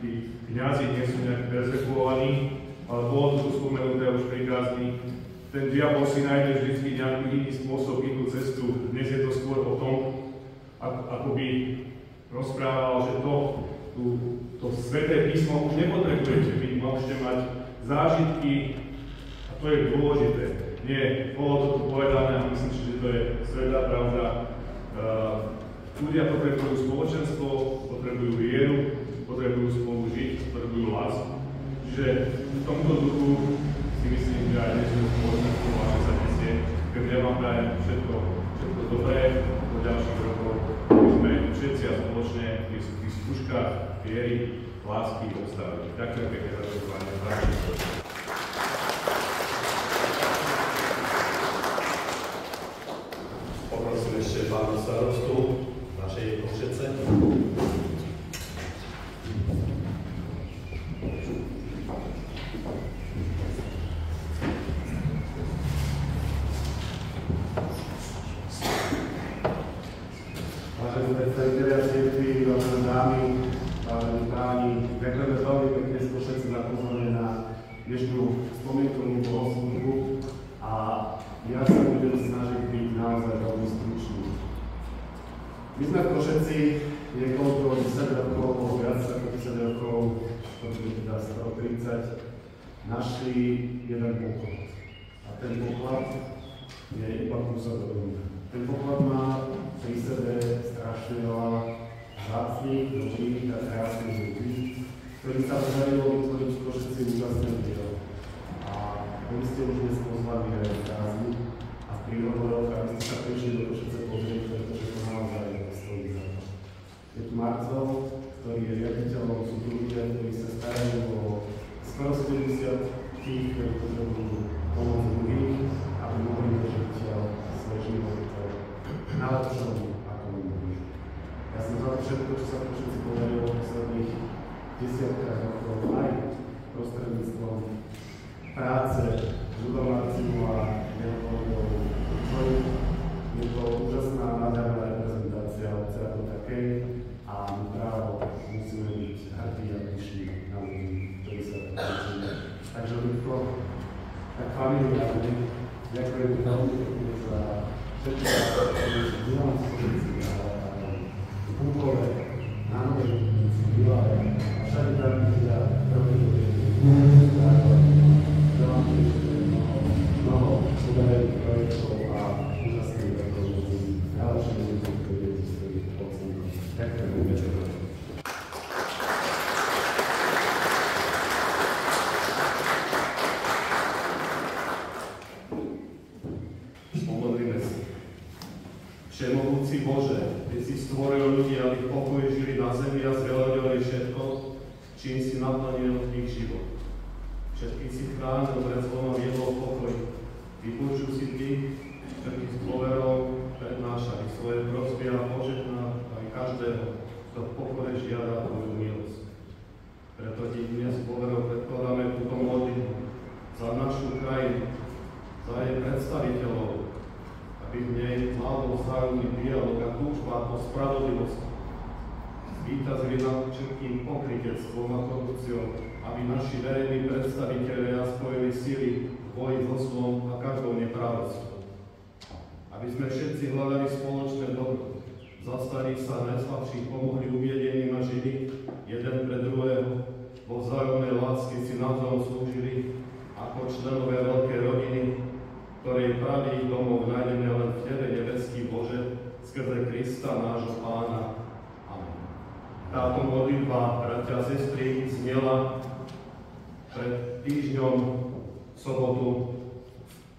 G: tí kňazi nie sú nejak perzekuovaní, ale bolo tu spomenuté už pri kázni. Ten diabol si nájde vždy nejaký iný spôsob, inú cestu. Dnes je to skôr o tom, ako by rozprával, že to sväté písmo už nepotrebujete, vy môžete mať zážitky a to je dôležité. Nie, bolo to tu povedané a myslím si, že to je svätá pravda. Ľudia potrebujú spoločenstvo, potrebujú vieru, potrebujú spolu žiť, potrebujú lásku. Čiže v tomto duchu si myslím, že aj dnešnú spoločenstvo máme sa nesie. Keď ja vám prajem všetko dobré do ďalších rokov, aby sme všetci a spoločne v tých skúškach viery, lásky obstavili. Ďakujem pekne za pozvanie.
A: Poprosím ešte pána starostu našej Košece.
H: Vážení predstavitelia cirkvi, vážené dámy, vážení páni, ďakujeme veľmi pekne z Košece za pozvanie na dnešnú spomienkovú bohoslužbu a ja sa budem snažiť byť naozaj veľmi stručný. My sme v Košeci niekoľko 10 rokov, viac ako 10 rokov, teda 130, našli jeden poklad. A ten poklad je iba kúsok od mňa. Ten poklad má pri sebe strašne veľa vzácnych, dobrých a krásnych ľudí, ktorým sa podarilo vytvoriť v Košeci úžasné dielo. A boli ste už dnes pozvaní aj v kázni a v príhovoroch, aby ste sa prišli do Košece pozrieť, pretože to naozaj stojí za to. Je tu Marco, ktorý je riaditeľom, sú tu ľudia, ktorí sa starajú o skoro 70 tých, ktorí potrebujú pomoc v všetko, čo sa všetci podarilo v posledných desiatkách rokov, aj prostredníctvom práce Žudomarciu a jeho kolegov. Je to úžasná, nádherná reprezentácia obce ako takej a my právo musíme byť hrdí a pyšní na ľudí, ktorí sa to učíme. Takže ľudko, tak familiárne, ďakujem veľmi pekne za všetky nielen spoločnosti, ale aj v Kúkole, na Novej Žitnici, v Bilave a všade tam, kde ja robím mnoho údajených projektov a úžasných projektov medzi najlepšími ľuďmi, ktorí existujú v Pocníku. Ďakujem veľmi pekne.
A: Pomodlíme si. Všemohúci Bože, Ty si stvoril ľudí, aby v pokoji žili na zemi a zveľaďovali všetko, čím si naplnil ich život. Všetkých si chránil pred zlom a viedol v pokoji. Vypočuj si Ty, všetkých s dôverou prednášali svoje prosby a požehná aj každého, kto v pokoji žiada Tvoju milosť. Preto Ti dnes s dôverou predkladáme túto modlitbu za našu krajinu, za jej predstaviteľov, aby v nej vládol vzájomný dialog a túžba po spravodlivosti. Zvíťazili nad všetkým pokrytectvom a korupciou, aby naši verejní predstavitelia spojili sily v boji so zlom a každou neprávosťou. Aby sme všetci hľadali spoločné dobro, zastali sa najslabších, pomohli ubiedeným a žili jeden pre druhého, vo vzájomnej lásky si navzájom slúžili ako členové veľkej rodiny, ktorej pravý domov nájdeme len v Tebe, nebeský Bože, skrze Krista, nášho Pána. Amen. Táto modlitba, bratia a sestry, znela pred týždňom v sobotu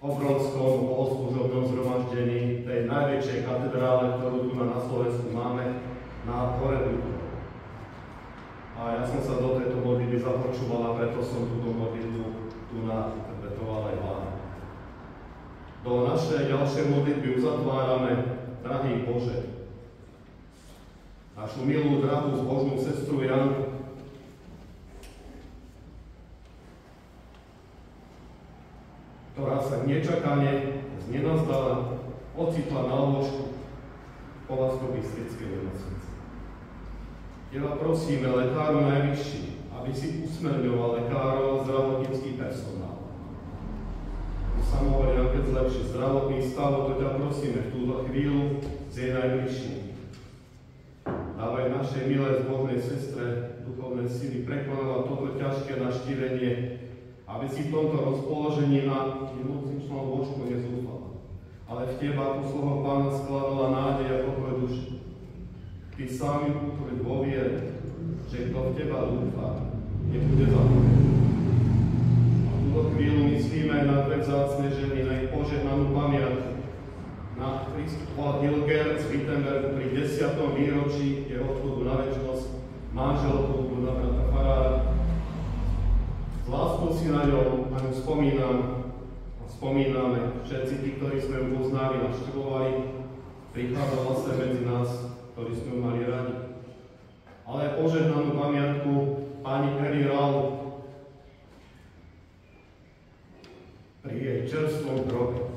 A: v Obronskom bohoslúžobnom zhromaždení tej najväčšej katedrále, ktorú tu na Slovensku máme, na Poredu. A ja som sa do tejto modlitby započúval a preto som túto modlitbu tu interpretoval aj vám. Do našej ďalšej modlitby uzatvárame, drahý Bože, našu milú, drahú, zbožnú sestru Janku, ktorá sa nečakane z nenazdala ocitla na lôžku v Povazkobystrickej nemocnici. Teba prosíme, lekáru najvyšší, aby si usmerňoval lekárov a zdravotnícky personál. Aby sa mohol Janke zlepšiť zdravotný stav, to ťa prosíme v túto chvíľu s jej najbližším. Dávaj našej milé zbožnej sestre duchovné sily prekonala toto ťažké naštívenie, aby si v tomto rozpoložení na nemocničnom lôžku nezúfala, ale v Teba, ako slovo Pána, skladala nádej a pokoj duše. Ty sám ju potvrď vo viere, že kto v Teba dúfa, nebude zapomený. A v túto chvíľu myslíme aj na dve vzácne ženy, na ich požehnanú pamiatku, na Kristofa Hilger z Wittenbergu pri 10. výročí jeho odchodu na večnosť, manželku na brata farára. S láskou si na ňu spomíname všetci tí, ktorí sme ju poznali, navštevovali, prichádzala sa medzi nás, ktorí sme ju mali radi. Ale požehnanú pamiatku pani Eri Rau pri jej čerstvom grobe.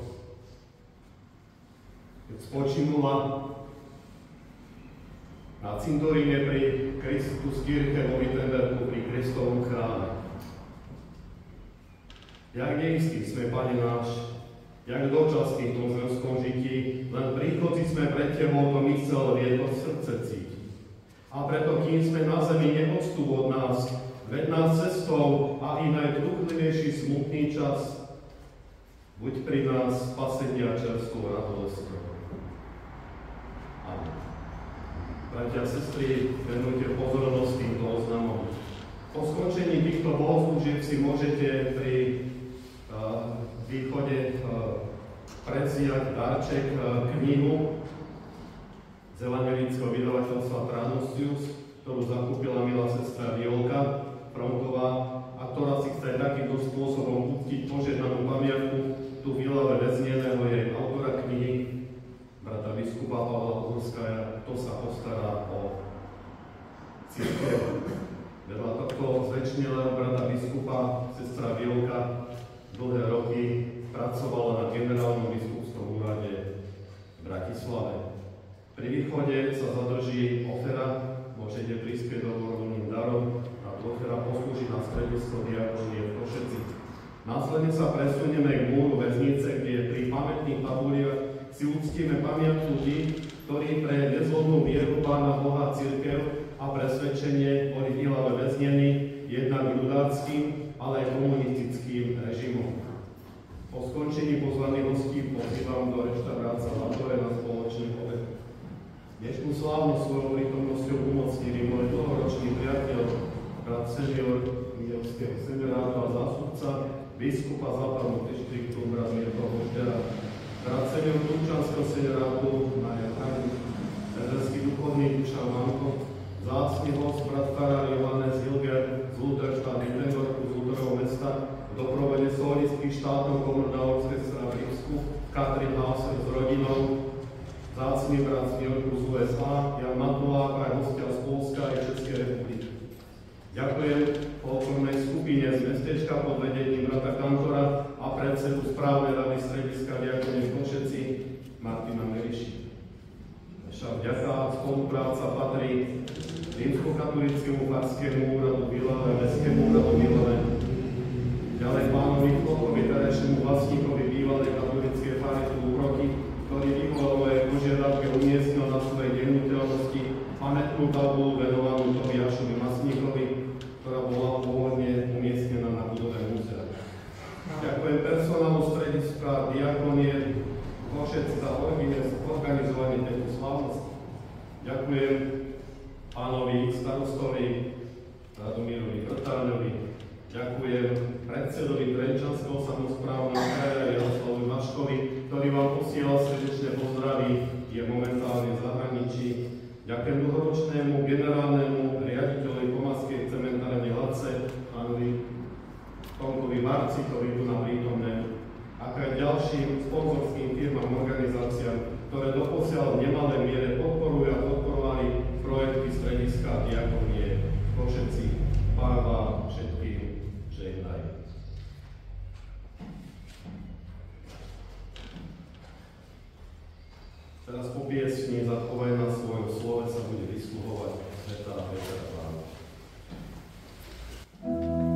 A: Keď spočinula na cintoríne pri Kristus Kirche vo Wittenbergu pri Kristovom chráme. Jak neistí sme, Pane náš, jak dočasní v tom zemskom žití, len príchodci sme pred Tebou, to mysel vie, to srdce cíti. A preto, kým sme na zemi, neodstúp od nás, ved nás cestou a i najtrúchlivejší smutný čas, buď pri nás spasenia čerstvou radosťou. Amen. Bratia a sestry, venujte pozornosť týmto oznamom. Po skončení týchto bohoslúžieb si môžete pri východe prevziať darček, knihu z evangelického vydavateľstva Tranustius, ktorú zakúpila milá sestra Violka Frontová a ktorá si chce takýmto spôsobom uctiť požehnanú pamiatku tu v Ilave väzneného jej autora knihy, brata biskupa Pavla Uhorskaja. To sa postará o cirkev. Vedľa tohto zväčšnelého brata biskupa, sestra Vielka, dlhé roky pracovala na generálnom biskupskom úrade v Bratislave. Pri východe sa zadrží ofera, môžete prispieť dobrovoľným darom a ofera poslúži na stredisko diakonie v Košeci. Následne sa presunieme k múru väznice, kde pri pamätných tabuliach si uctíme pamiatku ľudí, ktorí pre nezlomnú vieru Pána Boha, cirkev a presvedčenie boli v Ihlave väznení jednak ľudáckým, ale aj komunistickým režimom. Po skončení pozvaných hostí pozývam do reštaurácie Latore na spoločný obed. Dnešnú slávnu svojou prítomnosťou umocnili môj dlhoročný priateľ, brat senior Mijovského semináru a zástupca biskupa západného dištriktu, brat Mirko Boždera, brat senior Turčanského semináru Maria Hraň, sederský duchovný Dušan Manko, vzácny host brat farár Johannes Hilger z Luterštát Wittenbergu z Luterovho mesta, v doprovede solistských štátov komorná orchestra v Rímsku, Katrin Hauser s rodinou, vzácny brat z New Yorku z USA, Jan Matulák aj hostia z Polska aj Českej republiky. Ďakujem folklórnej skupine z mestečka pod vedením brata kantora a predsedu správnej rady strediska diakonie v Košeci Martina Meriši. Naša vďaka a spolupráca patrí Rímskokatolickému farskému úradu v Ihlave, Mestskému úradu v Ihlave, ďalej pánovi Klokovi terajšiemu vlastníkovi bývalej katolíckej fary Úroky, ktorý vyvolové požiadavke umiestnil na svojej nehnuteľnosti pamätnú tabulu venovanú Tobiašovi Masníkovi, ktorá bola pôvodne umiestnená na budove múzea. Ďakujem personálu strediska diakonie Košec za organizovanie tejto slávnosti. Ďakujem pánovi starostovi Radomírovi Krtáľovi. Ďakujem predsedovi Trenčanského samosprávneho kraja Jaroslavovi Maškovi, ktorý vám posielal srdečné pozdravy, je momentálne v zahraničí. Ďakujem dlhoročnému generálnemu riaditeľovi Pomaskej cementárne Hladce, pánovi Tomkovi Marcikovi, tu na prítomnému, ako aj ďalším sponzorským firmám a organizáciám, ktoré doposiaľ v nemalej miere podporujú a podporovali projekty strediska diakonie Košeci. Pán vám všetkým žehnaj. Teraz po piesni Zachovaj na svojom slove sa bude vysluhovať svätá Petra Pána.
B: Oh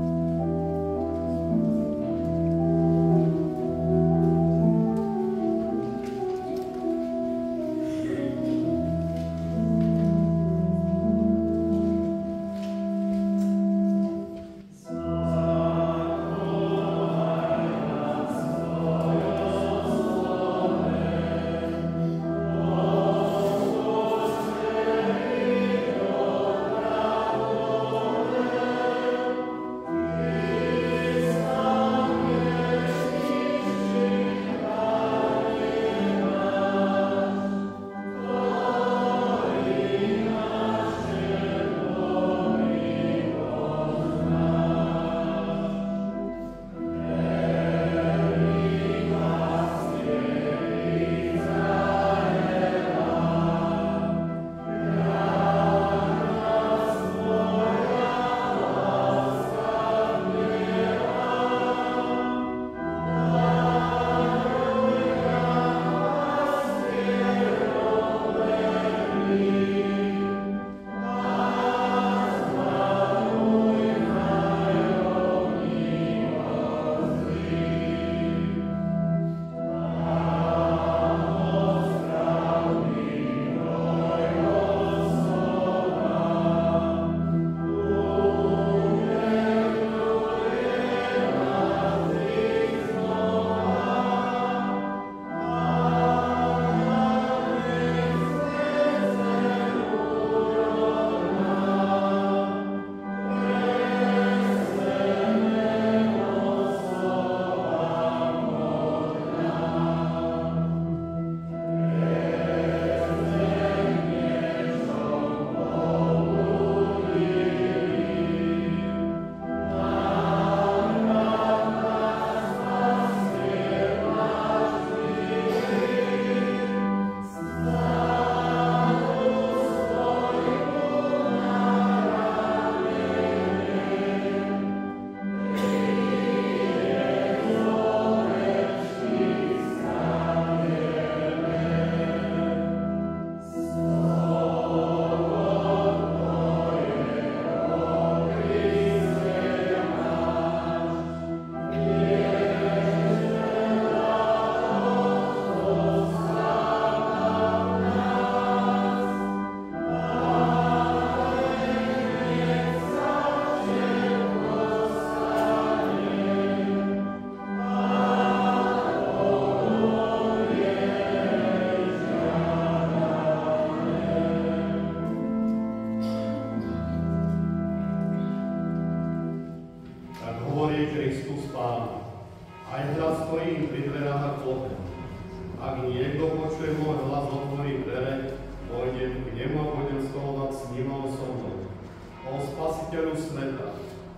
A: spasiteľu sveta.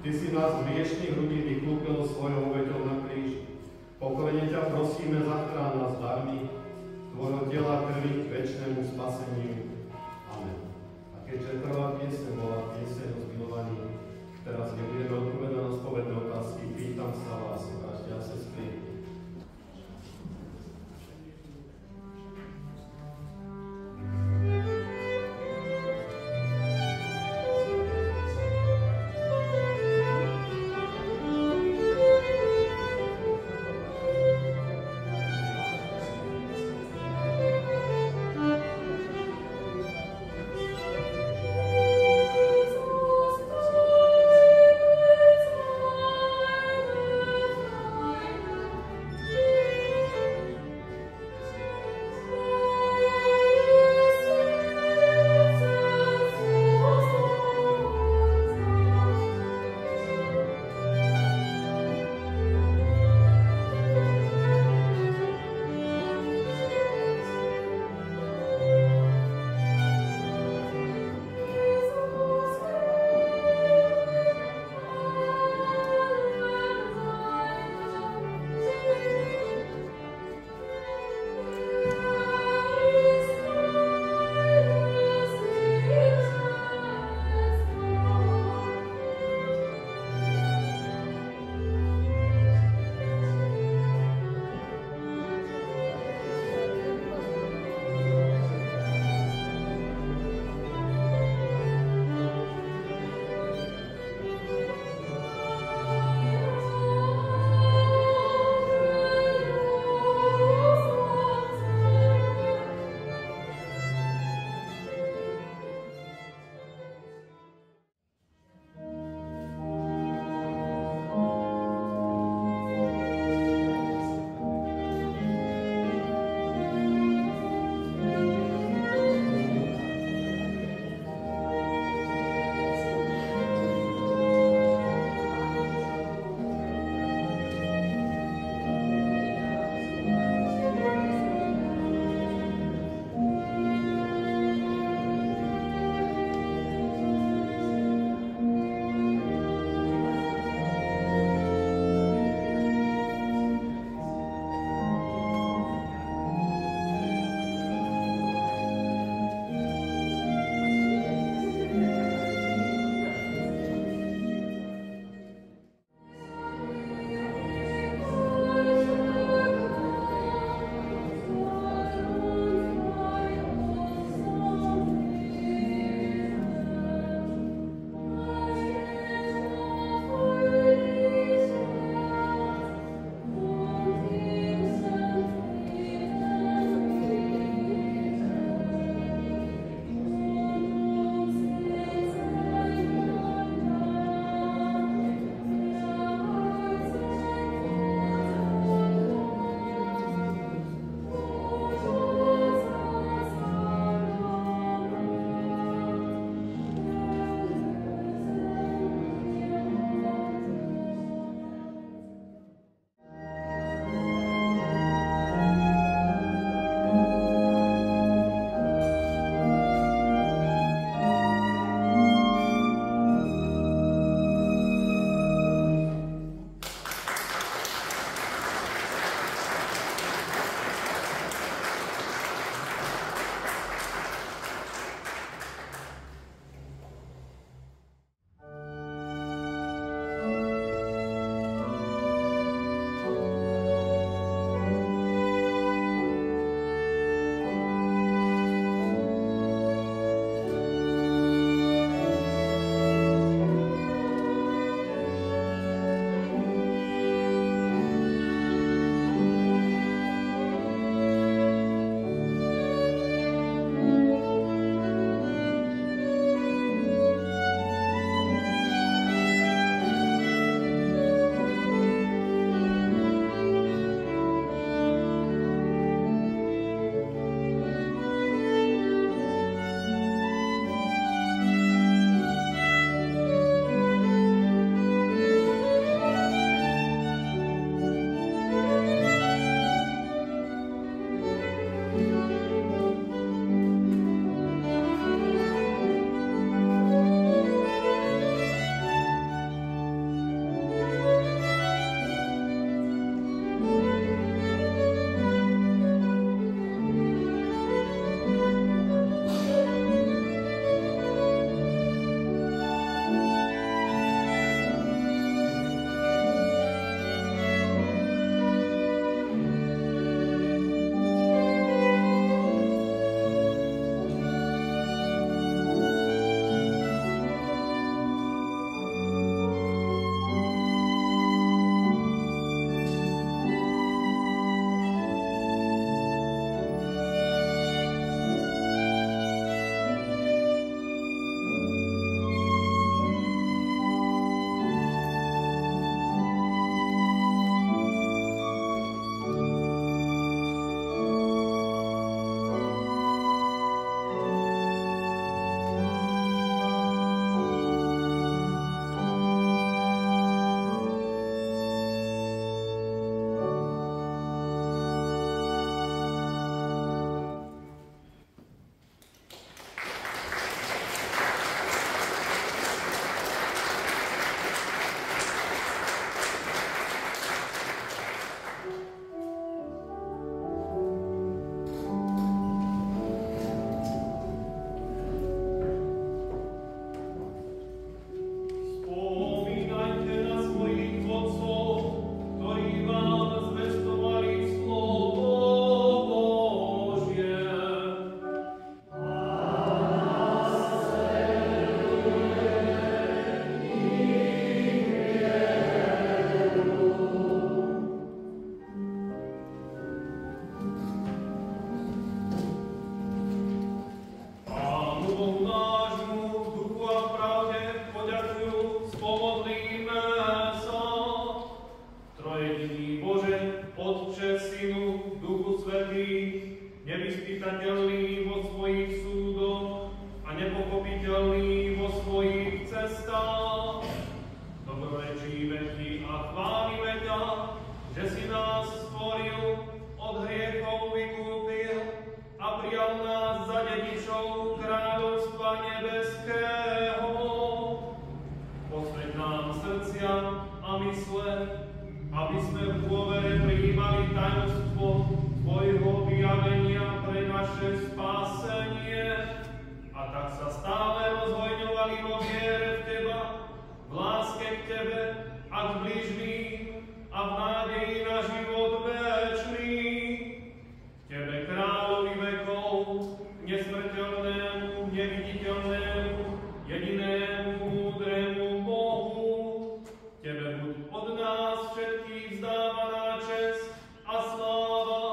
A: Ty si nás z hriešných ľudí vykúpil svojou obeťou na kríži. Pokojne ťa prosíme, zachrán nás darmi tvojho tela krvi k večnému spaseniu. Amen. A keďže prvá pieseň bola pieseň o zmilovaní, teraz nebudeme odpovedať na spovedné otázky. Pýtam sa vás, bratia a sestry.
B: nepochopiteľný vo svojich cestách. Dobrorečíme ti a chválime ťa, že si nás stvoril, od hriechov vykúpil a prijal nás za dedičov kráľovstva nebeského. Posveď nám srdcia a mysle, aby sme v dôvere prijímali tajomstvo tvojho objavenia pre naše spásenie a tak sa stále rozhojňovali vo viere v teba, v láske k tebe a k bližným a v nádeji na život večný. Tebe, kráľovi vekov, nesmrteľnému, neviditeľnému, jedinému múdremu Bohu, tebe buď od nás všetkých vzdávaná česť a sláva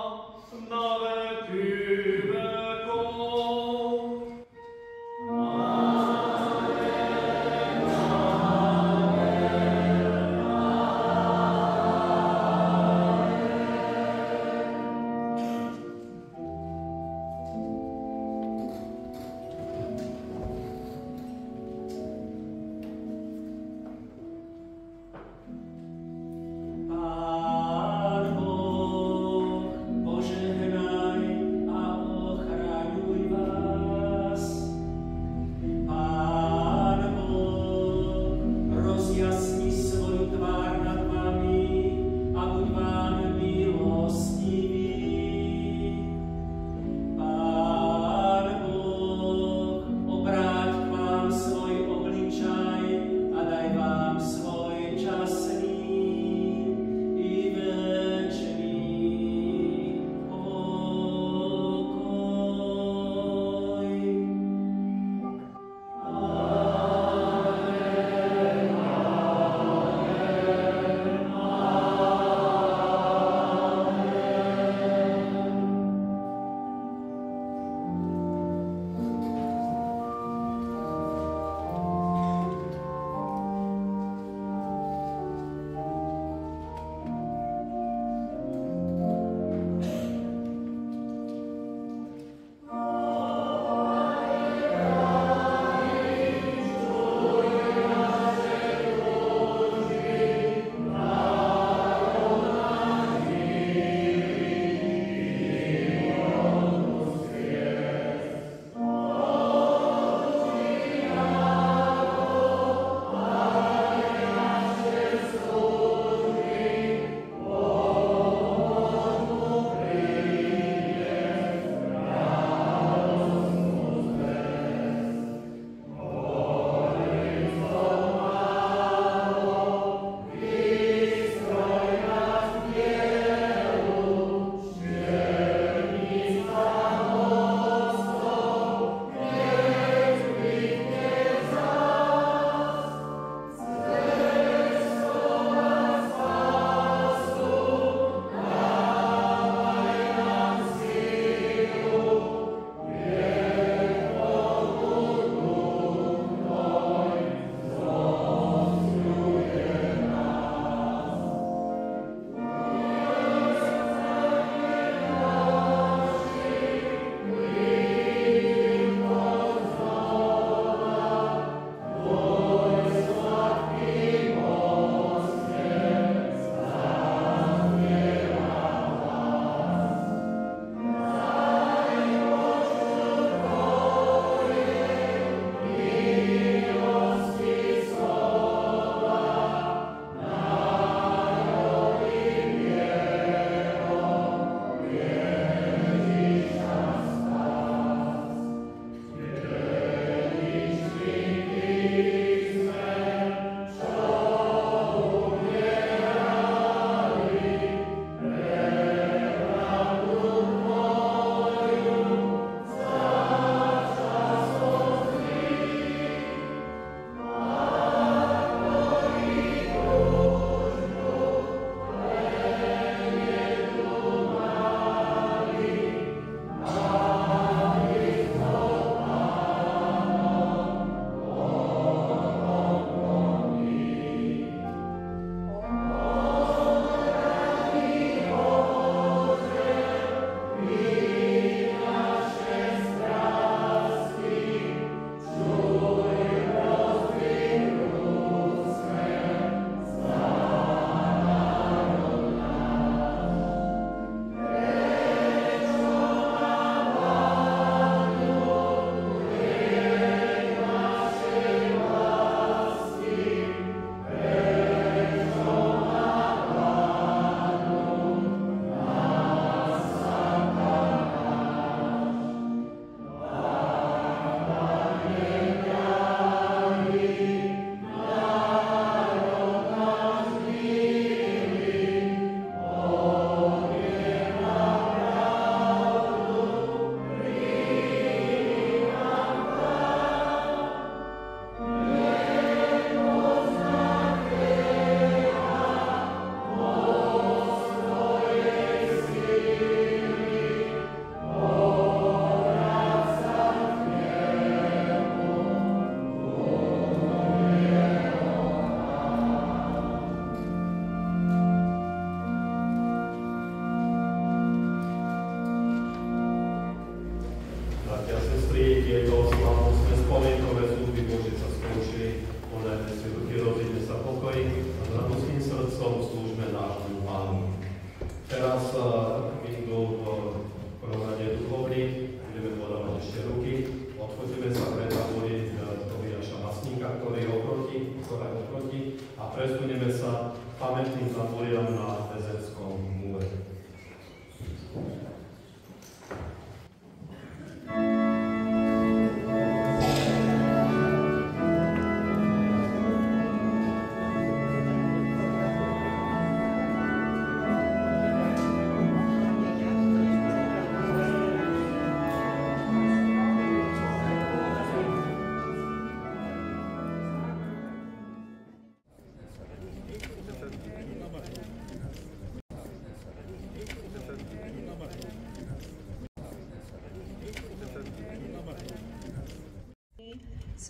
B: na veky vekov.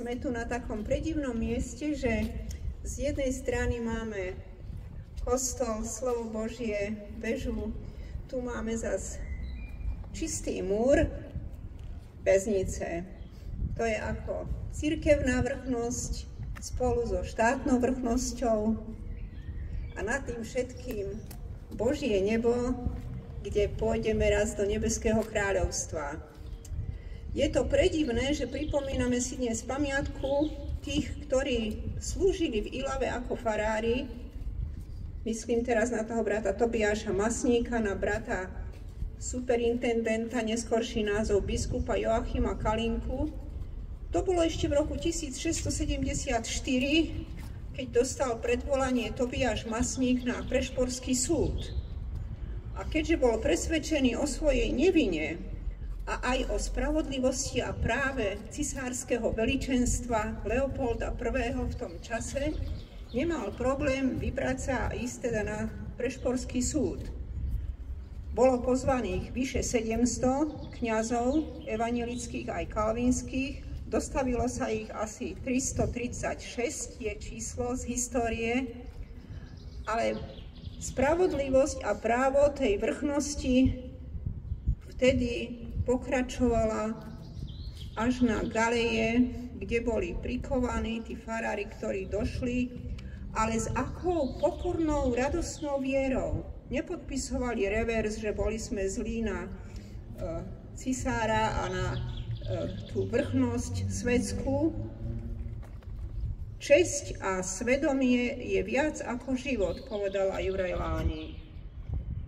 C: Sme tu na takom predivnom mieste, že z jednej strany máme kostol, slovo Božie, väžu, tu máme zas čistý múr, väznice. To je ako cirkevná vrchnosť spolu so štátnou vrchnosťou a nad tým všetkým Božie nebo, kde pôjdeme raz do nebeského kráľovstva. Je to predivné, že pripomíname si dnes pamiatku tých, ktorí slúžili v Ilave ako farári. Myslím teraz na toho brata Tobiáša Masníka, na brata superintendenta, neskorší názov biskupa Joachima Kalinku. To bolo ešte v roku 1674, keď dostal predvolanie Tobiáš Masník na Prešporský súd. A keďže bol presvedčený o svojej nevine a aj o spravodlivosti a práve cisárskeho veličenstva Leopolda I. v tom čase, nemal problém vybrať sa a ísť teda na Prešporský súd. Bolo pozvaných vyše 700 kňazov, evanjelických aj kalvínskych, dostavilo sa ich asi 336, je číslo z histórie, ale spravodlivosť a právo tej vrchnosti vtedy pokračovala až na galeje, kde boli prikovaní tí farári, ktorí došli, ale s akou pokornou, radosnou vierou. Nepodpisovali revers, že boli sme zlí na cisára a na tú vrchnosť svetskú. Česť a svedomie je viac ako život, povedala Juraj Láni.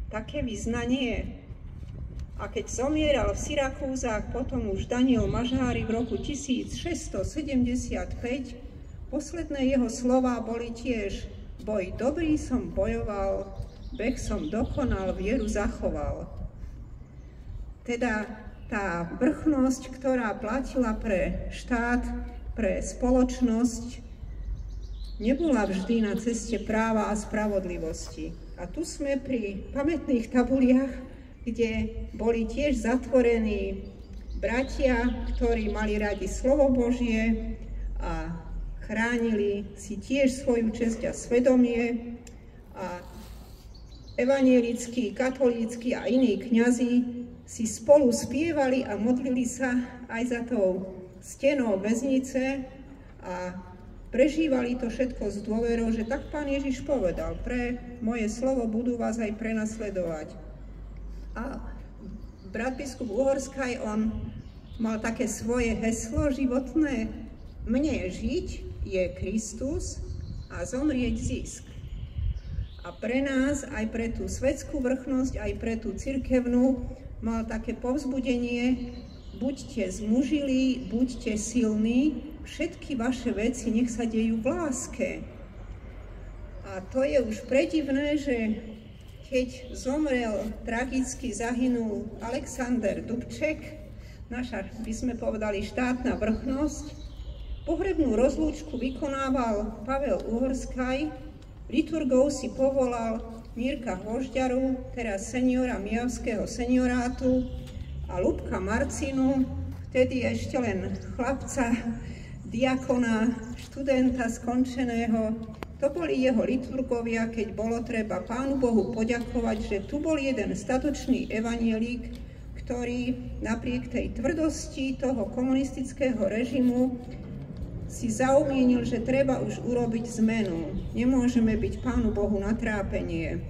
C: Také vyznanie. A keď zomieral v Syrakúzach, potom už Daniel Mažári v roku 1675, posledné jeho slová boli tiež: boj dobrý som bojoval, beh som dokonal, vieru zachoval. Teda tá vrchnosť, ktorá platila pre štát, pre spoločnosť, nebola vždy na ceste práva a spravodlivosti. A tu sme pri pamätných tabuliach, kde boli tiež zatvorení bratia, ktorí mali radi slovo Božie a chránili si tiež svoju česť a svedomie. A evanjelickí, katolícky a iní kňazi si spolu spievali a modlili sa aj za tou stenou väznice a prežívali to všetko s dôverou, že tak Pán Ježiš povedal: pre moje slovo budú vás aj prenasledovať. A brat biskup Uhorskaj, on mal také svoje heslo životné: mne žiť je Kristus a zomrieť zisk. A pre nás, aj pre tú svetskú vrchnosť, aj pre tú cirkevnú, mal také povzbudenie: buďte zmužili, buďte silní, všetky vaše veci nech sa dejú v láske. A to je už predivné, že keď zomrel, tragicky zahynul Alexander Dubček, naša, by sme povedali, štátna vrchnosť, pohrebnú rozlúčku vykonával Pavel Uhorskaj, liturgou si povolal Mírka Hvožďaru, teraz seniora Mijavského seniorátu, a Ľubka Marcinu, vtedy ešte len chlapca, diakona, študenta skončeného. To boli jeho liturgovia, keď bolo treba Pánu Bohu poďakovať, že tu bol jeden statočný evanjelík, ktorý napriek tej tvrdosti toho komunistického režimu si zaumienil, že treba už urobiť zmenu. Nemôžeme byť Pánu Bohu na trápenie.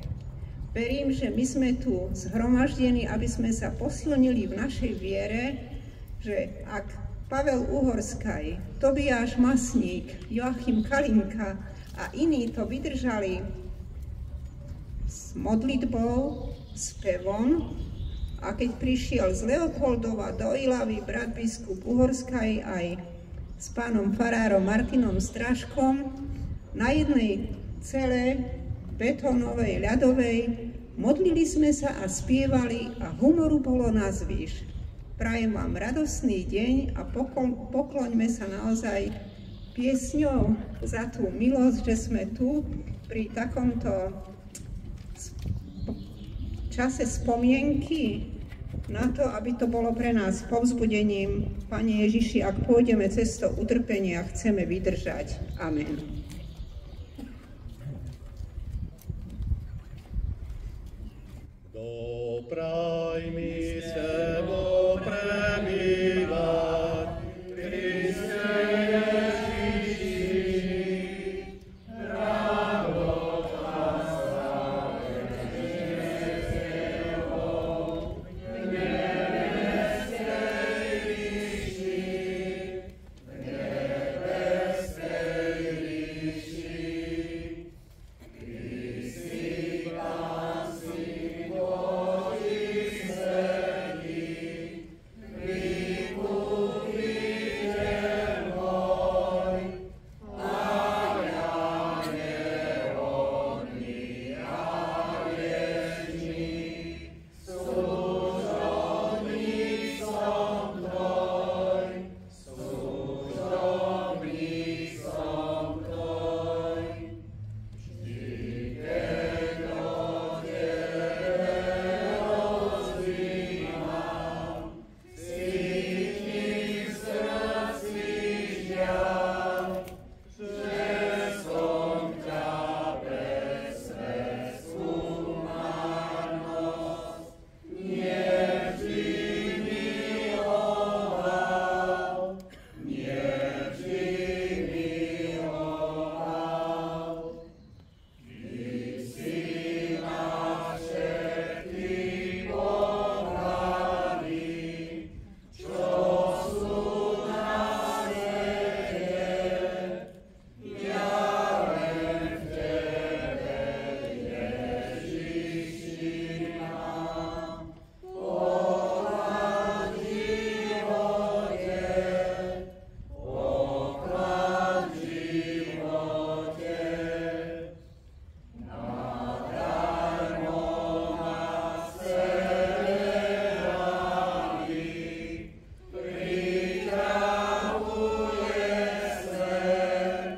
C: Verím, že my sme tu zhromaždení, aby sme sa posilnili v našej viere, že ak Pavel Uhorskaj, Tobiáš Masník, Joachim Kalinka a iní to vydržali s modlitbou, s pevom, a keď prišiel z Leopoldova do Ilavy brat biskup Uhorskaj aj s pánom farárom Martinom Straškom, na jednej cele betónovej, ľadovej, modlili sme sa a spievali a humoru bolo nazvýš. Prajem vám radosný deň a pokloňme sa naozaj piesňou za tú milosť, že sme tu pri takomto čase spomienky na to, aby to bolo pre nás povzbudením. Pane Ježiši, ak pôjdeme cestou utrpenia, chceme vydržať. Amen.
A: Dopraj mi s tebou prebývať, Kriste Ježiši, radosť a slávenie s tebou, v nebeskej ríši, v nebeskej ríši. Kristi, Pán si Boží svätý, vykupiteľ môj, a ja nerodný a viečný, služobník som tvoj, služobník som tvoj. Vždy, keď o tebe rozjímam, cítim v srdci žiaľ, že som ťa bez skúmanosť nevždy miloval, nevždy miloval. Ty si na všetky pohľady, čo sú na svete, ja len v tebe, Ježiši, mám poklad v živote, poklad v živote. Nadarmo ma scelevali, priťahuje svet,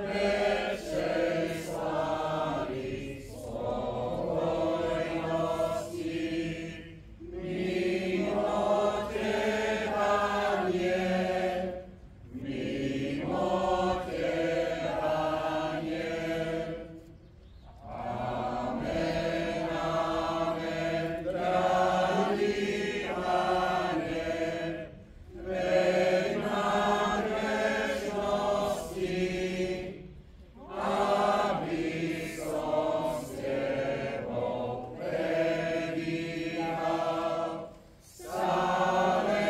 A: večnej slávy spokojnosti. Mimo teba nie, mimo teba nie. Amen, amen, drahý Pane, veď ma k večnosti, aby som s tebou prebýval stále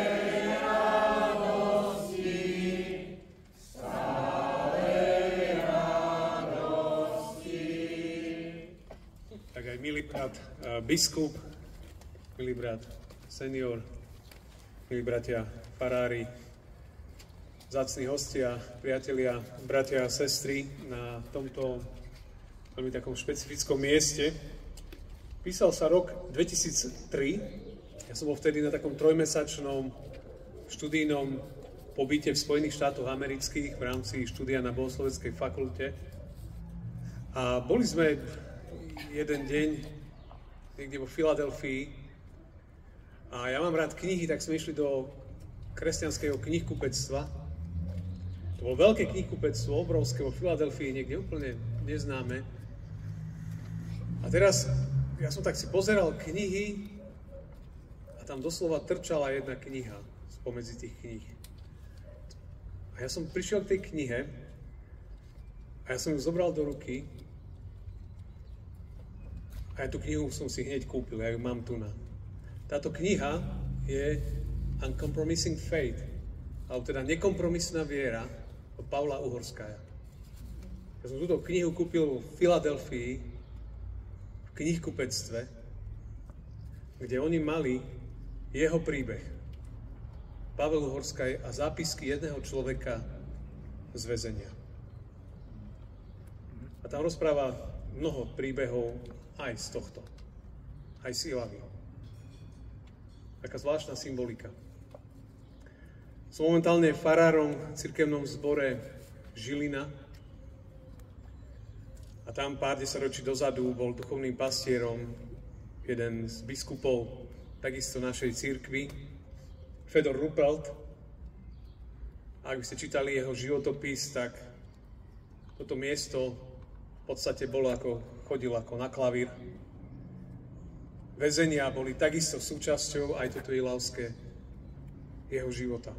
A: radosti, stále radosti.
I: Tak aj milý brat biskup, milý brat senior, milí bratia farári, vzácni hostia, priatelia, bratia a sestry na tomto veľmi takom špecifickom mieste. Písal sa rok 2003, ja som bol vtedy na takom trojmesačnom študijnom pobyte v Spojených štátoch amerických v rámci štúdia na Bohosloveckej fakulte. A boli sme jeden deň niekde vo Filadelfii a ja mám rád knihy, tak sme išli do kresťanského knihkupectva. To bolo veľké knihkupectvo, obrovské, vo Filadelfii, niekde úplne neznáme. A teraz ja som tak si pozeral knihy a tam doslova trčala jedna kniha spomedzi tých kníh. A ja som prišiel k tej knihe a ja som ju zobral do ruky a ja tú knihu som si hneď kúpil, ja ju mám tu na. Táto kniha je Uncompromising Faith, alebo teda Nekompromisná viera od Pavla Uhorskaja. Ja som túto knihu kúpil v Filadelfii v knihkupectve, kde oni mali jeho príbeh. Pavel Uhorskaj a zápisky jedného človeka z väzenia. A tam rozpráva mnoho príbehov aj z tohto. Aj z Ilavy. Taká zvláštna symbolika. Som momentálne farárom v cirkevnom zbore Žilina a tam pár desaťročí dozadu bol duchovným pastierom jeden z biskupov takisto našej cirkvi, Fedor Ruppelt. A ak by ste čítali jeho životopis, tak toto miesto v podstate chodil ako na klavír. Väzenia boli takisto súčasťou aj toto ilavské jeho života.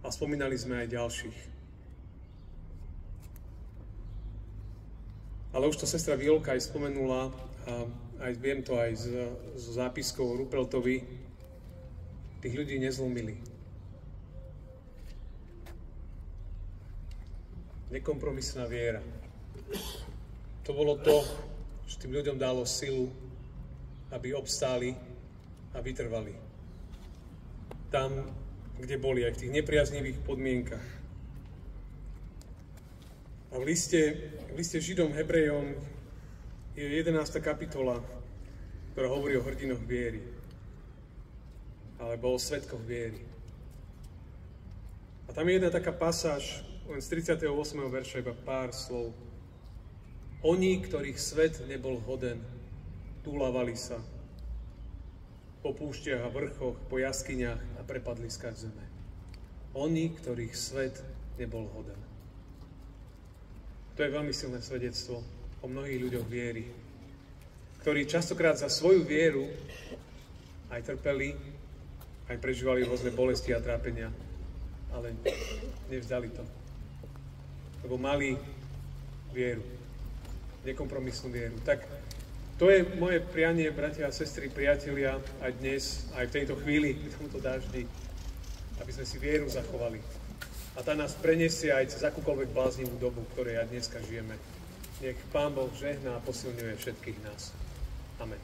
I: A spomínali sme aj ďalších. Ale už to sestra Vielka aj spomenula, a aj viem to aj z zápiskov Ruppeltovi, tých ľudí nezlomili. Nekompromisná viera. To bolo to, čo tým ľuďom dalo silu, aby obstáli a vytrvali. Tam, kde boli, aj v tých nepriaznivých podmienkach. A v liste Židom, Hebrejom je 11. kapitola, ktorá hovorí o hrdinoch viery. Alebo o svedkoch viery. A tam je jedna taká pasáž, len z 38. verša, iba pár slov. Oni, ktorých svet nebol hoden, túlavali sa po púštiach a vrchoch, po jaskyniach a prepadliskách zeme. Oni, ktorých svet nebol hoden. To je veľmi silné svedectvo o mnohých ľuďoch viery, ktorí častokrát za svoju vieru aj trpeli, aj prežívali rôzne bolesti a trápenia, ale nevzdali to. Lebo mali vieru, nekompromisnú vieru. Tak to je moje prianie, bratia a sestry, priatelia, aj dnes, aj v tejto chvíli, v tomto daždi, aby sme si vieru zachovali. A tá nás preniesie aj cez akúkoľvek bláznivú dobu, v ktorej aj dneska žijeme. Nech Pán Boh žehná a posilňuje všetkých nás. Amen.